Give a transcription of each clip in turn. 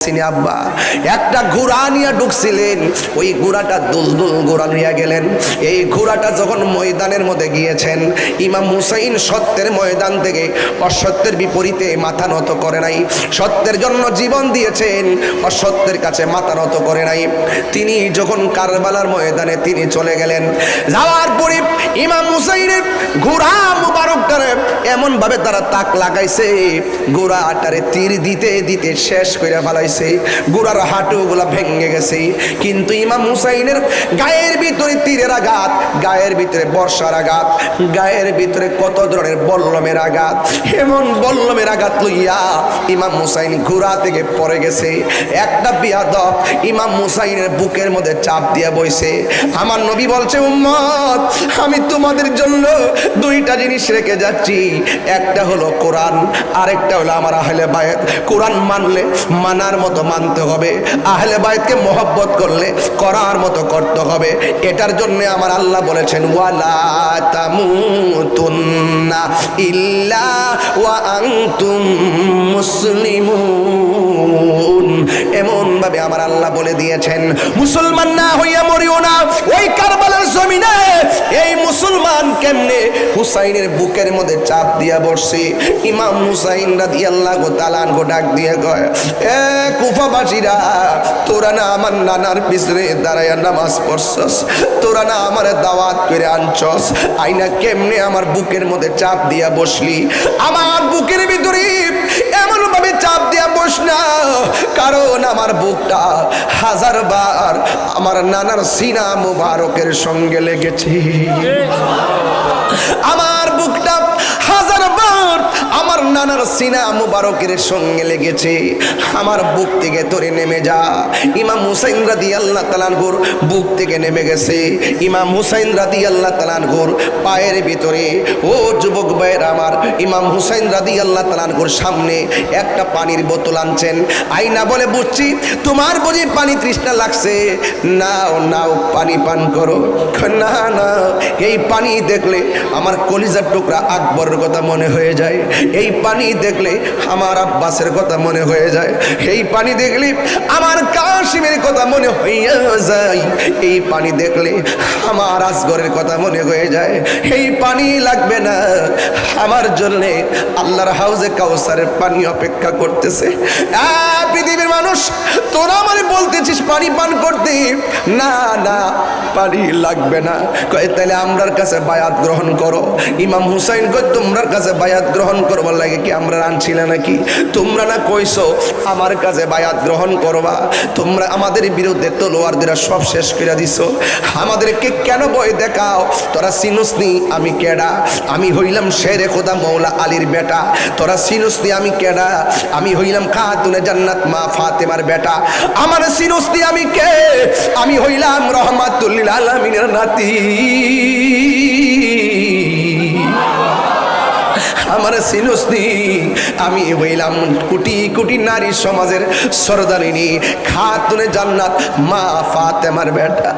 আব্বা একটা ঘোড়া নিয়ে ঢুকছিলেন, ওই ঘোড়াটা দুলদুল ঘোড়া নিয়ে গেলেন। এই ঘোড়াটা যখন ময়দানের মধ্যে গিয়েছেন, ইমাম হুসাইন সত্যের ময়দান থেকে অসত্যের বিপরীতে মাথা নত করে নাই, সত্যের জন্য জীবন দিয়েছেন, অসত্যের কাছে মাথা নত করে নাই। তিনি যখন কারবালার ময়দানে তিনি চলে গেলেন, যাওয়ার পরে ইমাম হুসাইনের ঘোড়া মুবারকটারে এমন ভাবে তারা তাক লাগাইছে, ঘোড়াটারে তীর দিতে দিতে শেষ করে ফেলাইছে, ঘোড়ার হাঁটুগুলা ভেঙে গেছে। কিন্তু ইমাম হুসাইনের গায়ের ভিতরে তীরের আঘাত, গায়ের ভিতরে বর্ষার আঘাত, গায়ের ভিতরে কত ধরনের বল্লমের আঘাত, এমন বল্লমের আঘাত লইয়া ইমাম হুসাইন ঘোড়া থেকে পড়ে গেছে। একটা বিয়াদব ইমাম হুসাইনের বুকের মধ্যে চাপ দিয়ে বইছে। আমার নবী বলছে, উম্মত আমি তোমাদের জন্য দুইটা জিনিস রেখে যাচ্ছি, একটা হলো কোরআন, আরেকটা হলো আমার আহলে বায়াত। কোরআন মানলে মানার মতো মানতে হবে, আহলে বায়াতকে মহব্বত করলে করার মতো করতে হবে। এটার জন্য আমার আল্লাহ বলেছেন, ওয়ালা তামুতুন্না ইল্লা ওয়া আনতুম মুসলিমুন। এমন ভাবে আমার আল্লাহ বলে দিয়েছেন, মুসলমান না হইয়া মরিও না। ওই কারবালার জমিনে এই মুসলমান কেমনে হুসাইনের বুকের মধ্যে চাপ দিয়া বসছে। ইমাম হুসাইন রাদিয়াল্লাহু তাআলা আনহু ডাক দিয়ে কয়, এ কুফাবাসীরা, তোরা না আমার নানার পিছনে দাঁড়াইয়া নামাজ পড়ছস, তোরা না আমার দাওয়াত করে আনছস, আইনা কেমনে আমার বুকের মধ্যে চাপ দিয়া বসলি? আমার বুকের ভিতরে এমন ভাবে চাপ দিয়া বস না, কারণ আমার বুকটা হাজারবার আমার নানার সিনা মুবারকের সঙ্গে লেগেছে। আমার বুকটা হাজারবার আমার নানার সিনা মুবারকের সঙ্গে লেগেছে। আমার বুক থেকে তোরে নেমে যা। ইমাম হুসাইন রাদিয়াল্লাহু তাআলা আনহুর বুক থেকে নেমে গেছে। ইমাম হুসাইন রাদিয়াল্লাহু তাআলা আনহুর পায়ের ভিতরে, ও যুবক ভাইয়ের আমার, ইমাম হুসাইন রাদিয়াল্লাহু তাআলা আনহুর সামনে একটা পানির বোতল আনছেন। আইনা বলে, বুঝছি তোমার বুঝি পানি তৃষ্ণা লাগছে, নাও নাও পানি পান করো। না না, এই পানি দেখলে আমার কলিজার টুকরা আকবরের কথা মনে হয়ে যায়, এই পানি দেখলে আমার আব্বাসের কথা মনে হয়ে যায়, এই পানি দেখলে আমার কাশিমের কথা মনে হইয়া যায়, এই পানি দেখলে আমার আসগরের কথা মনে হয়ে যায়। এই পানি লাগবে না, আমার জন্য আল্লাহর হাউজে কাউসারের পানি অপেক্ষা করতেছে। পৃথিবীর মানুষ, তোরা আমারে বলতেছিস পানি পান করতে, না না পানি লাগবে না। কয় তাহলে আমরার কাছে বায়াত গ্রহণ করো। ইমাম হুসাইন কয়, তোমরার কাছে বায়াত গ্রহণ করবার লাগে কি আমরা আনছিলে নাকি? তোমরা না কইছো আমার কাছে বায়াত গ্রহণ করবা, তোমরা আমাদের বিরুদ্ধে তলোয়ার দিয়ে সব শেষ করে দিছো, আমাদেরকে কেন ভয় দেখাও? তোরা চিনুসনি আমি কেডা? আমি হইলাম শেরে খোদা মৌলা আলীর বেটা। তোরা চিনুসনি আমি কেডা? আমি হইলাম খাতুনে জান্নাত মা ফাতেমার বেটা। আমার চিনুসনি আমি কে? আমি হইলাম রহমাতুল লিল আলামিনের নাতি। আমার সিনুসনি আমি হইলাম কোটি কোটি নারী সমাজের সরদারিনী খাতুনে জান্নাত মা ফাতেমার বেটা।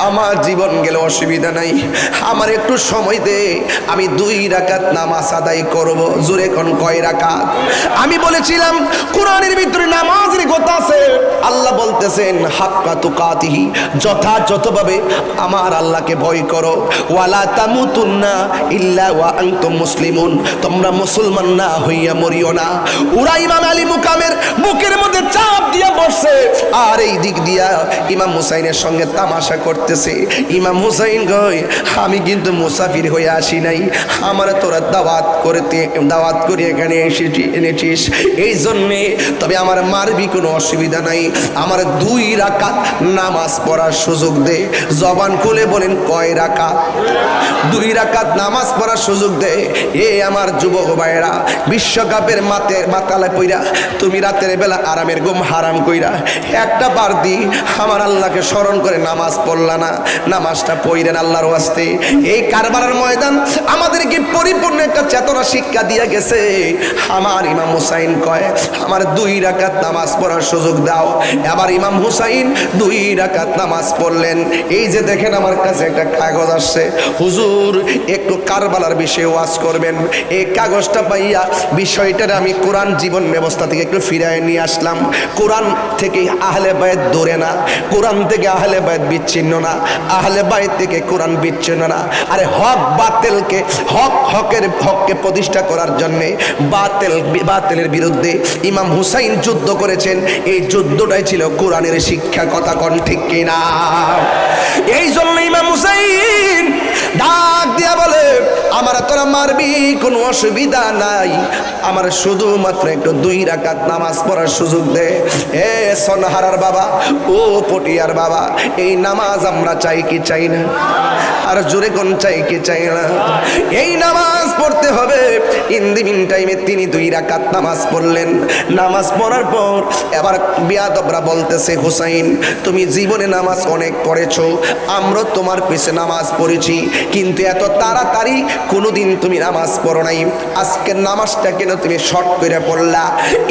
আমার জীবন গেলে অসুবিধা নাই, আমার একটু সময় দে, আমি 2 রাকাত নামাজ আদায় করব। জোরে কোন কয় রাকাত? আমি বলেছিলাম কোরআনের ভিতরে নামাজের কথা আছে। আল্লাহ বলতেছেন, হাক্কা তুকাতিহি, যথাযথভাবে আমার আল্লাহকে ভয় করো। ওয়ালা তামুতুন্না ইল্লা ওয়া আনতুম মুসলিমুন, তোমরা মুসলমান না হইয়া মরিও না। ওরা ইমাম আলী মুকামের বুকের মধ্যে চাপ দিয়া বসছে, আর এই দিক দিয়া ইমাম হুসাইনের সঙ্গে তামাশা করতেছে। ইমাম হুসাইন কয়, আমি কিন্তু মুসাফির হয়ে আসি নাই, আমার তোরা দাওয়াত করে এখানে এনেছিস, এই জন্যে। তবে আমার মারবি, কোনো অসুবিধা নাই, আমার 2 রাকাত নামাজ পড়ার সুযোগ দে। জবান খুলে বলেন, কয় রাকাত? 2 রাকাত নামাজ পড়ার সুযোগ দে। এ আমার যুবক ভাইরা, বিশ্বকাপের মাতালে পইরা তুমি রাতের বেলা আরামের ঘুম হারাম কইরা একটা বারদি আমার আল্লাহকে স্মরণ করে নামাজ পড়লা না, নামাজটা পড়েন আল্লাহর ওয়াস্তে। এই কারবালার ময়দান আমাদেরকে পরিপূর্ণ একটা চেতনা শিক্ষা দিয়ে গেছে। আমার ইমাম হুসাইন কয় আমার 2 রাকাত নামাজ পড়ার সুযোগ দাও। এবার ইমাম হুসাইন 2 রাকাত নামাজ পড়লেন। এই যে দেখেন আমার কাছে একটা কাগজ আসছে, হুজুর একটু কারবালার বিষয়ে ওয়াজ করবেন। এই কাগজটা পাইয়া বিষয়টার আমি কোরআন জীবন ব্যবস্থা থেকে একটু ফিরিয়ে নিয়ে আসলাম। কোরআন থেকে আহলে বায়ত দূরে না, কোরআন থেকে আহলে বায়ত বিচ্ছিন্ন না, আহলে বায়ত থেকে কোরআন বিচ্ছিন্ন না। আরে হক বাতিলকে হককে প্রতিষ্ঠা করার জন্য বাতিলের বিরুদ্ধে ইমাম হুসাইন যুদ্ধ করেছেন। এই যুদ্ধটাই ছিল কোরআনের শিক্ষা, কথা কোন ঠিক কিনা? এই জন্য ইমাম হুসাইন ডাক দিয়া বলে আমার তোরা মারবি কোনো অসুবিধা নাই, আমার শুধুমাত্র একটু 2 রাকাত নামাজ পড়ার সুযোগ দে। এ সোনাহারার বাবা, ও পটিয়ার বাবা, এই নামাজ আমরা চাই কি চাই না? আর জোরে কোন চাই কি চাই না? এই নামাজ পড়তে হবে। ইন দি মিন টাইমে তিনি 2 রাকাত নামাজ পড়লেন। নামাজ পড়ার পর এবার বিয়াদবরা বলতেছে হুসাইন তুমি জীবনে নামাজ অনেক পড়েছো, আমরা তোমার পিছে নামাজ পড়েছি, কিন্তু এত তাড়াতাড়ি কোনোদিন তুমি নামাজ পড়ো নাই, আজকের নামাজটা কেন তুমি শর্ট করে পড়লা?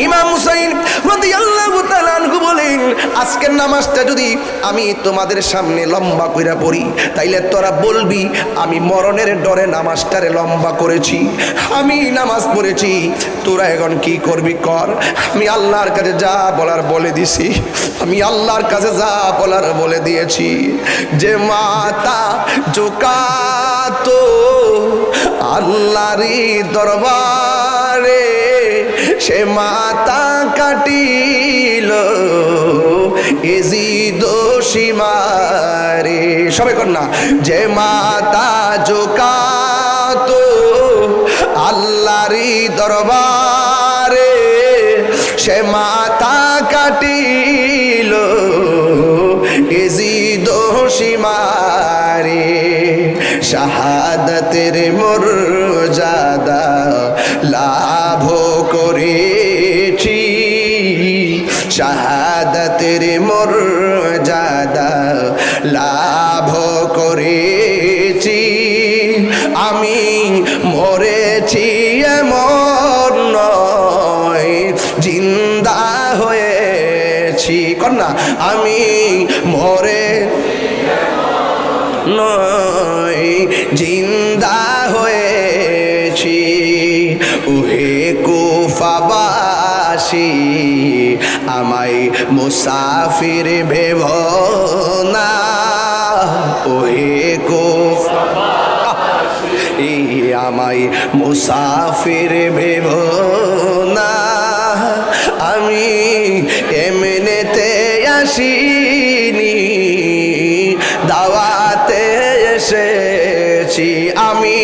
ইমাম হুসাইন রাদিয়াল্লাহু তাআলা আনহু বলেন আজকের নামাজটা যদি আমি তোমাদের সামনে লম্বা করে পড়ি তাইলে তোরা বলবি আমি মরণের ডরে নামাজটারে লম্বা করেছি, আমি নামাজ পড়েছি, তোরা এখন কি করবি কর। আমি আল্লাহর কাছে যা বলার বলে দিছি, আমি আল্লাহর কাছে যা বলার বলে দিয়েছি। যে মাতা ঝুকাতো আল্লাহরই দরবারে সে মাতা কাটিল এজিদ সীমারে। সবাই কর না, যে মাতা ঝুকাতো আল্লাহরই দরবারে সে মাতা কাটিল এজিদ সীমারে। শাহাদাতের মর্যাদা লাভ করেছি, শাহাদাতের মর্যাদা লাভ করেছি, আমি মরেছি এমন নয় জিন্দা হয়েছি। কন্যা আমি মরে নয় জিন্দা হয়েছি। ওহে কুফাবাসী আমায় মুসাফির ভেব না, ওহে কুফাবাসী আমায় মুসাফির ভেব না, আমি এমনিতে আসিনি দাওয়াতে এসেছি, আমি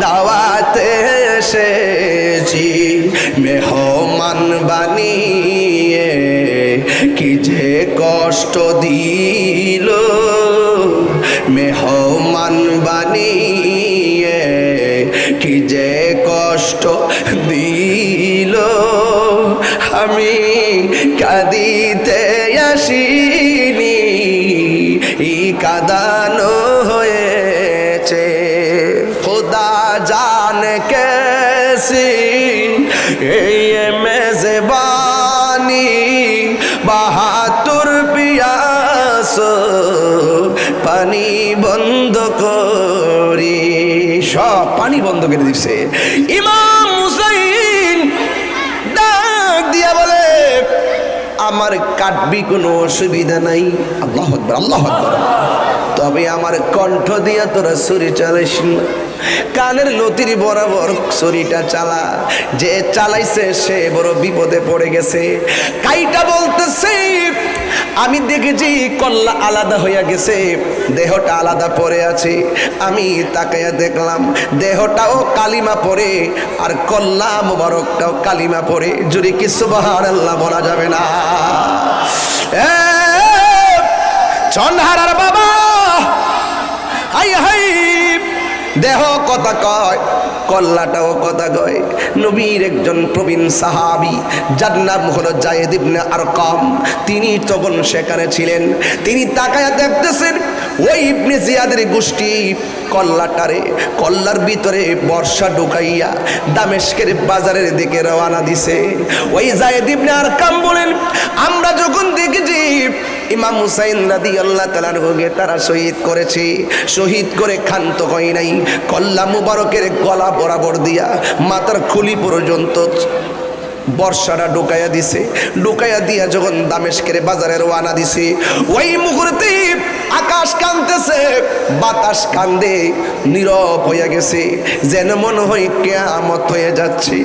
দাওয়াতে এসেছি। মেহমান বানিয়ে কি যে কষ্ট দিল, মেহমান বানিয়ে কি যে কষ্ট দিল, আমি কাঁদিতে আসিনি কাঁদানো হয়েছে। খোদা জান কেসি এই মেজবানি 72 পিয়াস পানি বন্ধ করি, সব পানি বন্ধ করে দিচ্ছে। ইমাম হুসাইন ডাক দিয়া বলে আমার কাটবি কোনো অসুবিধা নাই, আল্লাহু আকবার আল্লাহু আকবার, তবে আমার কণ্ঠ দিয়া তোরা ছুরি চালাইস না, কানের লতির বরাবর ছুরিটা চালা। যে চালাইছে সে বড় বিপদে পড়ে গেছে। কাইটা বলতেছে আমি দেখেছি কল্লা আলাদা হইয়া গেছে, দেহটা আলাদা পড়ে আছে, আমি তাকাইয়া দেখলাম দেহটাও কালিমা পড়ে আর কল্লা মুবারকটাও কালিমা পড়ে। যদি কি সুবহানাল্লাহ বলা যাবে না? চন্ডহারার বাবা হাই হাই দেহ কথা কয়, কল্লাটাও কথা কয়। নবীর একজন প্রবীণ সাহাবী যার নাম হলো যায়েদ ইবনে আরকাম, তিনি তখন সেখানে ছিলেন। তিনি তাকায়া দেখতেছেন ওই ইবনে জিয়াদের গোষ্ঠী কল্লার ভিতরে বর্ষা ঢুকাইয়া দামেস্কের বাজারের দিকে রওনা দিছে। ওই যায়েদ ইবনে আরকাম বলেন, আমরা যখন দেখেছি ইমাম হুসাইন রাদিয়াল্লাহু তাআলা আনহুকে তারা শহীদ করেছে, শহীদ করে ক্ষান্ত হয় নাই, কল্লা মুবারকের গলা বরাবর দিয়া মাথার খুলি পর্যন্ত বর্ষাটা ঢুকাইয়া দিছে। ঢুকাইয়া দিয়া যখন দামেস্কের বাজারে রওনা দিছে, ওই মুহূর্তে আকাশ কাঁদতেছে, বাতাস কান্দে, নীরব হয়ে গেছে, যেন মনে হয় কিয়ামত হয়ে যাচ্ছে।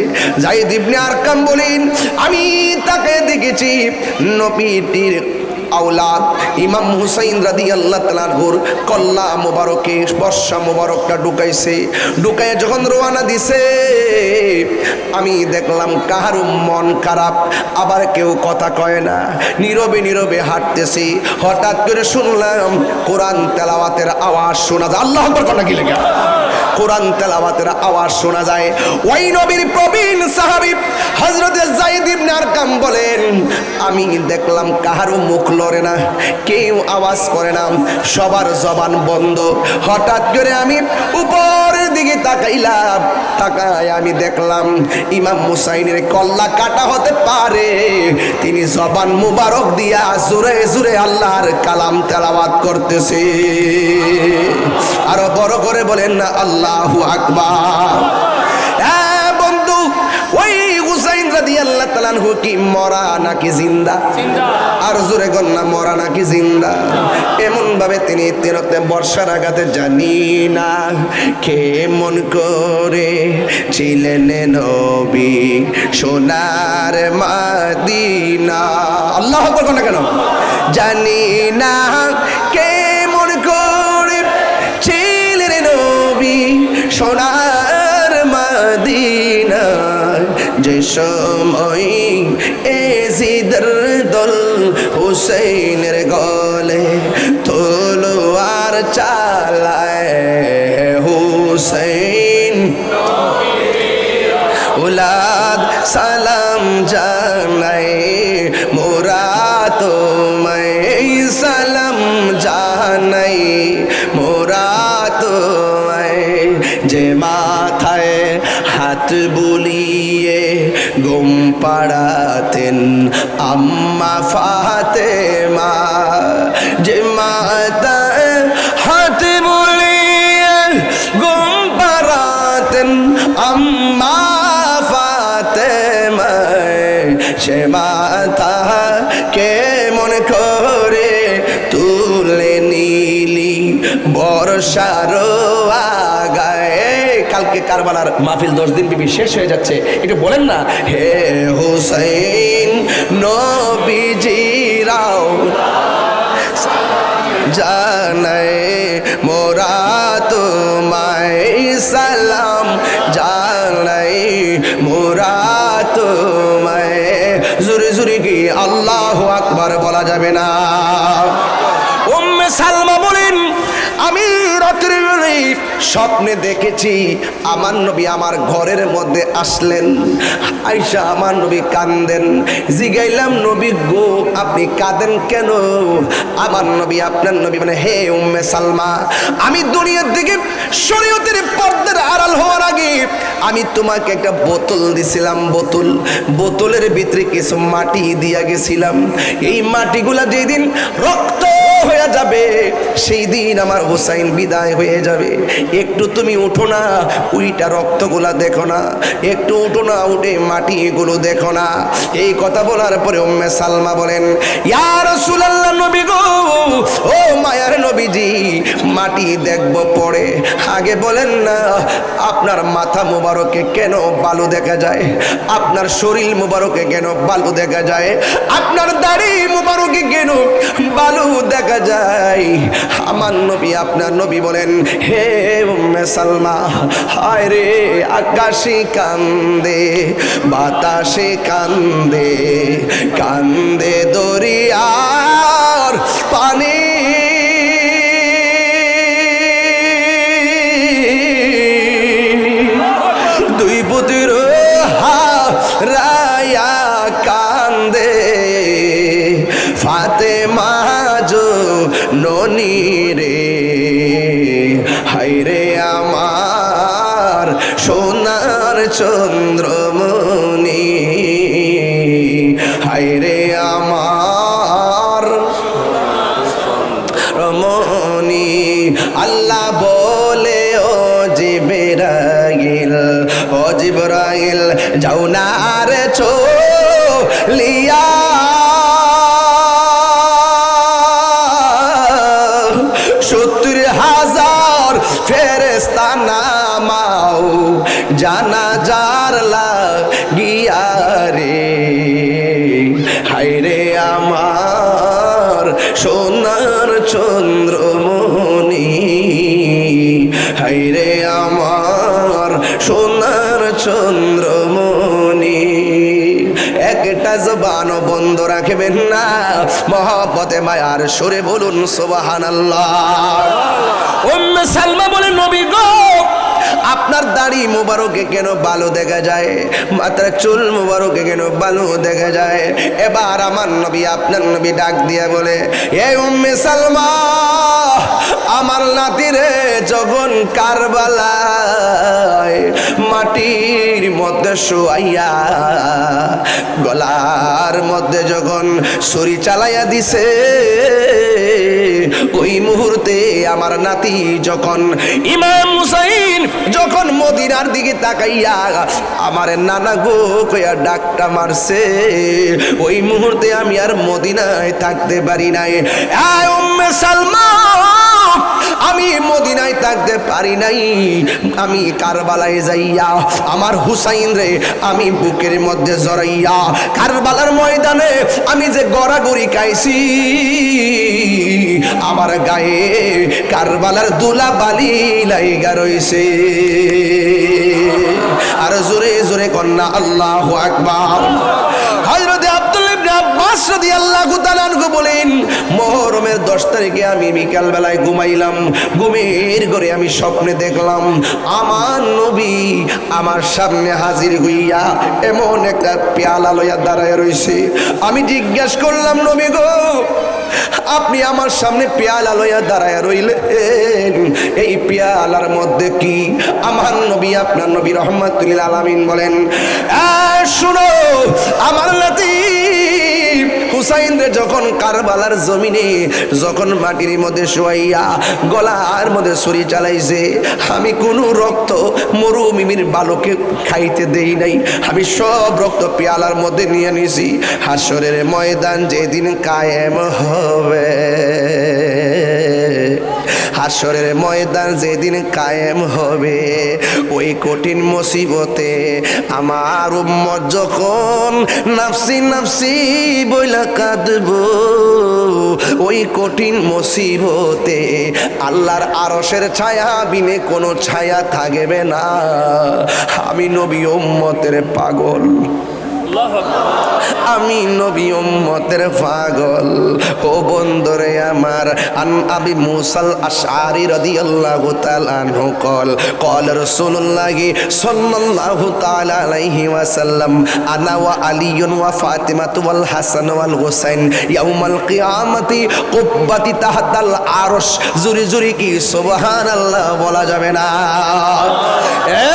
যায়েদ ইবনে আরকাম বলেন, আমি তাকে দেখেছি নবীর আওলাদ ইমাম হুসাইন রাদিয়াল্লাহু তাআলা আনহুর কল্লা মুবারকে বর্ষা মুবারকটা ঢুকাইছে। ঢুকাইয়া যখন রওনা দিছে, আমি দেখলাম কাহারও মন খারাপ, আবার কেউ কথা কয় না, নীরবে নীরবে হাঁটতেছি। হঠাৎ করে শুনলাম কোরআন তেলাওয়াতের আওয়াজ শোনা যায়। আল্লাহু আকবার কথা কি লেখা, কোরআন তেলাওয়াতের আওয়াজ শোনা যায়। ওই নবীর প্রবীণ সাহাবী হযরত যায়েদ ইবনে আরকাম বলেন, আমি দেখলাম কাহারও মুখ লড়ে না, কেউ আওয়াজ করে না, সবার জবান বন্ধ। হঠাৎ করে আমি উপরের দিকে তাকাইলাম, তাকায় আমি দেখলাম ইমাম হুসাইনের কল্লা কাটা হতে পারে, তিনি জবান মুবারক দিয়া জোরে জোরে আল্লাহর কালাম তেলাওয়াত করতেছে। আরো বড় করে বলেন না আল্লাহু আকবার। বন্ধু, ওই হুসাইন রাদিয়াল্লাহু তাআলা আনহু কি মরা নাকি জিন্দা? আর জোরে গন্না, মরা নাকি জিন্দা? এমন ভাবে তিনি তেরোতে বর্ষার আঘাতে, জানি না কেমন করে ছিলেন নবী সোনার মদিনা। আল্লাহু আকবার কেন? জানি না কেমন করে ছিলেন নবী সোনার মদিনা, যে সময় এজিদের দল হুসাইনের গলে তলোয়ার চালায়, হুসাইন উলাদ সালাম জানাই, মোরা তোমায় সালাম জানাই, মোরা তোমায়। যে মাথায় হাত বুলিয়ে ঘুম পাড়াতেন আম্মা ফাতেমা, যে মাথায় হাত বুলিয়ে ঘুম পাড়াতেন আম্মা ফাতেমা, সে মাথা কেমন করে তুলে নিলি বর্ষার আগায়। কালকে কারবালার মাহফিল 10 দিন বিবি শেষ হয়ে যাচ্ছে, একটু বলেন না, হে হুসাইন নবীজিরাও জানাই, মোরা তোমায় সালাম জানাই, মোরা তোমায়। জোরে জোরে কি আল্লাহু আকবার বলা যাবে না? উম্মে সালমা বলেন, আমি রাত্রে স্বপ্নে দেখেছি আমার নবী আমার ঘরের মধ্যে আসলেন, আয়েশা আমার নবী কাঁদেন। জিগাইলাম, নবী গো আপনি কাঁদেন কেন? আমার নবী, আপনার নবী মানে, হে উম্মে সালমা, আমি দুনিয়ার দিকে শরীয়তের পর্দার আড়াল হওয়ার আগে আমি তোমাকে একটা বোতল দিছিলাম, বোতলের ভিতরে কিছু মাটি দিয়া গেছিলাম। এই মাটিগুলা যেদিন রক্ত হয়ে যাবে, সেই দিন আমার হুসাইন বিদায় হয়ে যাবে। একটু তুমি উঠো না, ওইটা রক্তগুলা দেখো না, একটু উঠো না, উঠে মাটিগুলো দেখো না। এই কথা বলার পরে উম্মে সালমা বলেন, ইয়া রাসূলুল্লাহ, নবী গো, ও মায়ার নবীজি, মাটি দেখব পরে, আগে বলেন না আপনার মাথা মুবারকে কেন বালু দেখা যায়, আপনার শরীর মুবারকে কেন বালু দেখা যায়, আপনার দাড়ি মুবারকে কেন বালু দেখা যায়? আমার নবী, আপনার নবী বলেন, হে উম্মে সালমা, হায় রে আকাশে কান্দে, বাতাসে কান্দে, কান্দে দরিয়ার পানি, যাও না রে চলিয়া, 70,000 ফেরেশতা নামাও জানাজার লাগিয়া রে। হায়রে আমার সোনার চন্দ্রমণি, হায়রে আমার সোনার চন্দ্রমণি। একটা জবান বন্ধ রাখবেন না, মহব্বতে মায়ার সুরে বলুন সুবহানাল্লাহ। উম্মে সালমা বলে, নবী গো, আপনার দাড়ি মুবারকে কেন ভালো দেখা যায়, মাথার চুল মুবারকে কেন ভালো দেখা যায়। এবার আমার নবী, আপনার নবী ডাক দিয়ে বলে, এই উম্মে সালমা, আমার নাতিরে যখন কারবালায় মাটির মধ্যে শোয়াইয়া গলার মধ্যে যখন ছুরি চালাইয়া দিছে, ওই মুহূর্তে আমার নাতি যখন ইমাম হুসাইন যখন মদিনার দিকে তাকাইয়া আমার নানা গো কইয়া ডাকটা মারছে, ওই মুহূর্তে আমি আর মদিনায় থাকতে পারি নাই। আয় উম্মে সালমা, আমি মদিনায় থাকতে পারি নাই, আমি কারবালায় যাইয়া আমার হুসাইন রে আমি বুকের মধ্যে জড়াইয়া কারবালার ময়দানে আমি যে গড়াগড়ি খাইছি, আমার গায়ে কারবালার দুলা বালি লাইগা রইছে। আর জোরে জোরে কন্যা আল্লাহু আকবার। হযরত আব্দুল্লাহ ইবনে আব্বাস রাদিয়াল্লাহু তাআলা আনহু বলেন, মুহররমের 10 তারিখে আমি বিকাল বেলায় ঘুমাইলাম, ঘুমের ঘরে আমি স্বপ্নে দেখলাম আমার নবী আমার সামনে হাজির হইয়া এমন একটা পেয়ালা লইয়া দাঁড়ায় রইছে। আমি জিজ্ঞাসা করলাম, নবী গো, আপনি আমার সামনে পেয়ালা লইয়া দাঁড়ায় রইলেন, এই পেয়ালার মধ্যে কি? আমার নবী, আপনার নবী রহমাতুল আলামিন বলেন, শুনো, আমার নাতি হুসাইন রে যখন কারবালার জমিনে যখন মাটির মধ্যে শোয়াইয়া গলার মধ্যে ছুরি চালাইছে, আমি কোনো রক্ত মরুমিমির বালকে খাইতে দেই নাই, আমি সব রক্ত পেয়ালার মধ্যে নিয়ে নিছি। হাসরের ময়দান যেদিন কায়েম হবে, হাসরের ময়দান যেদিন কায়েম হবে, ওই কঠিন মুসিবতে আমার উম্মত যখন নাফসি নাফসি বইলা কাঁদবো, ওই কঠিন মুসিবতে আল্লাহর আরশের ছায়া বিনে কোনো ছায়া থাকবে না। আমি নবী উম্মতের পাগল, আমি নবী উম্মতের পাগল। ও বন্ধুরে আমার, আন আবি মুসাল আশআরী রাদিয়াল্লাহু তাআলা আনহু قال قال رسول الله صلى الله تعالى عليه وسلم انا وعلي وفاطمه والحسن والحسين يوم القيامه قبتي تحت العرش। জোরে জোরে কি সুবহানাল্লাহ বলা যাবে না?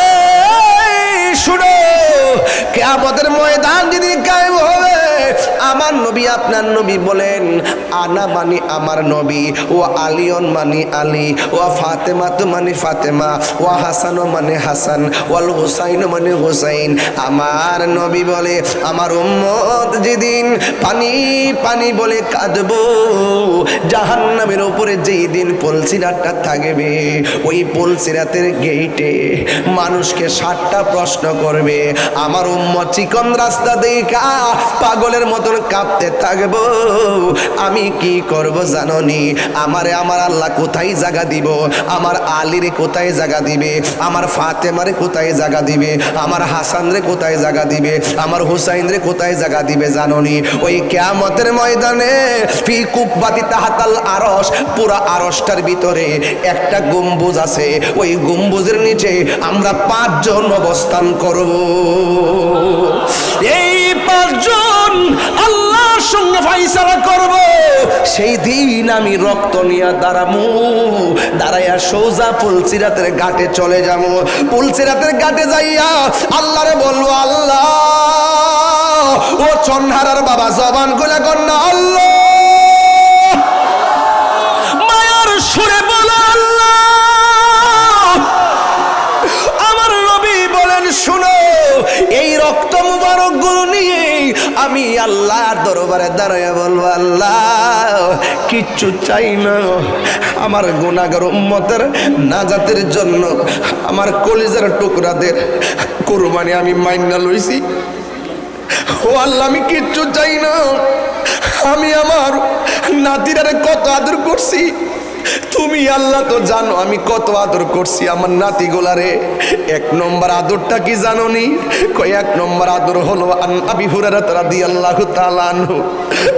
এই শুনো, কিয়ামতের ময়দান যেদিন কায়েম হবে, আমার নবী, আপনার নবী বলেন, আনা মানি আমার নবী, ও আলিয়ন মানি আলী, ও ফাতেমা তো মানে ফাতেমা, ও হাসান মানে হাসান, ওয়াল হুসাইন মানে হুসাইন। আমার নবী বলে, আমার উম্মত যেদিন পানি পানি বলে কাঁদবো, জাহান্নামের উপরে যেই দিন পুলসিরাতটা থাকবে, ওই পুলসিরাতের গেইটে মানুষকে 60টা প্রশ্ন করবে। আমার উম্মত চিকন রাস্তা দেখা পাগলের মতন কাঁপতে থাকবো। আমি কি করব জাননি? আমারে আমার আল্লাহ কোথায় জায়গা দিব? আমার আলীরে কোথায় জায়গা দিবে? আমার ফাতেমারে কোথায় জায়গা দিবে? আমার হাসানরে কোথায় জায়গা দিবে? আমার হুসাইনরে কোথায় জায়গা দিবে জাননি? ওই কিয়ামতের ময়দানে ফি কুব্বাতি তাহাতাল আরশ, পুরা আরশটার ভিতরে একটা গম্বুজ আছে, ওই গম্বুজের নিচে আমরা 5 জন অবস্থান করব। এই 5 জন আল্লাহর সঙ্গে ফাইসালা করব। সেই দিন আমি রক্ত নিয়ে দাঁড়াবো, দাঁড়াইয়া সোজা পুলসিরাতের ঘাটে চলে যাব। পুলসিরাতের ঘাটে যাইয়া আল্লাহরে বলবো, আল্লাহ, ও চন্হারার বাবা জবান গুলা কন্যা, আল্লাহ, মায়ার সুরে বলো, আল্লাহ। আমার নবী বলেন, শুনো, এই রক্ত আমি আল্লাহর দরবারে দাঁড়াইয়া বলবো, আল্লাহ কিচ্ছু চাই না, আমার গুনাহগার উম্মতের নাজাতের জন্য আমার কলিজার টুকরাদের কুরবানি আমি মাইনা লইছি। ও আল্লাহ, আমি কিচ্ছু চাই না, আমি আমার নাতিরারে কত আদর করছি, তুমি আল্লাহ তো জানো আমি কত আদর করছি আমার নাতিগুলারে। এক নম্বর আদরটা কি জানো নি? এক নম্বর আদর হলো আবি হুরায়রা রাদিয়াল্লাহু তাআলা আনহু,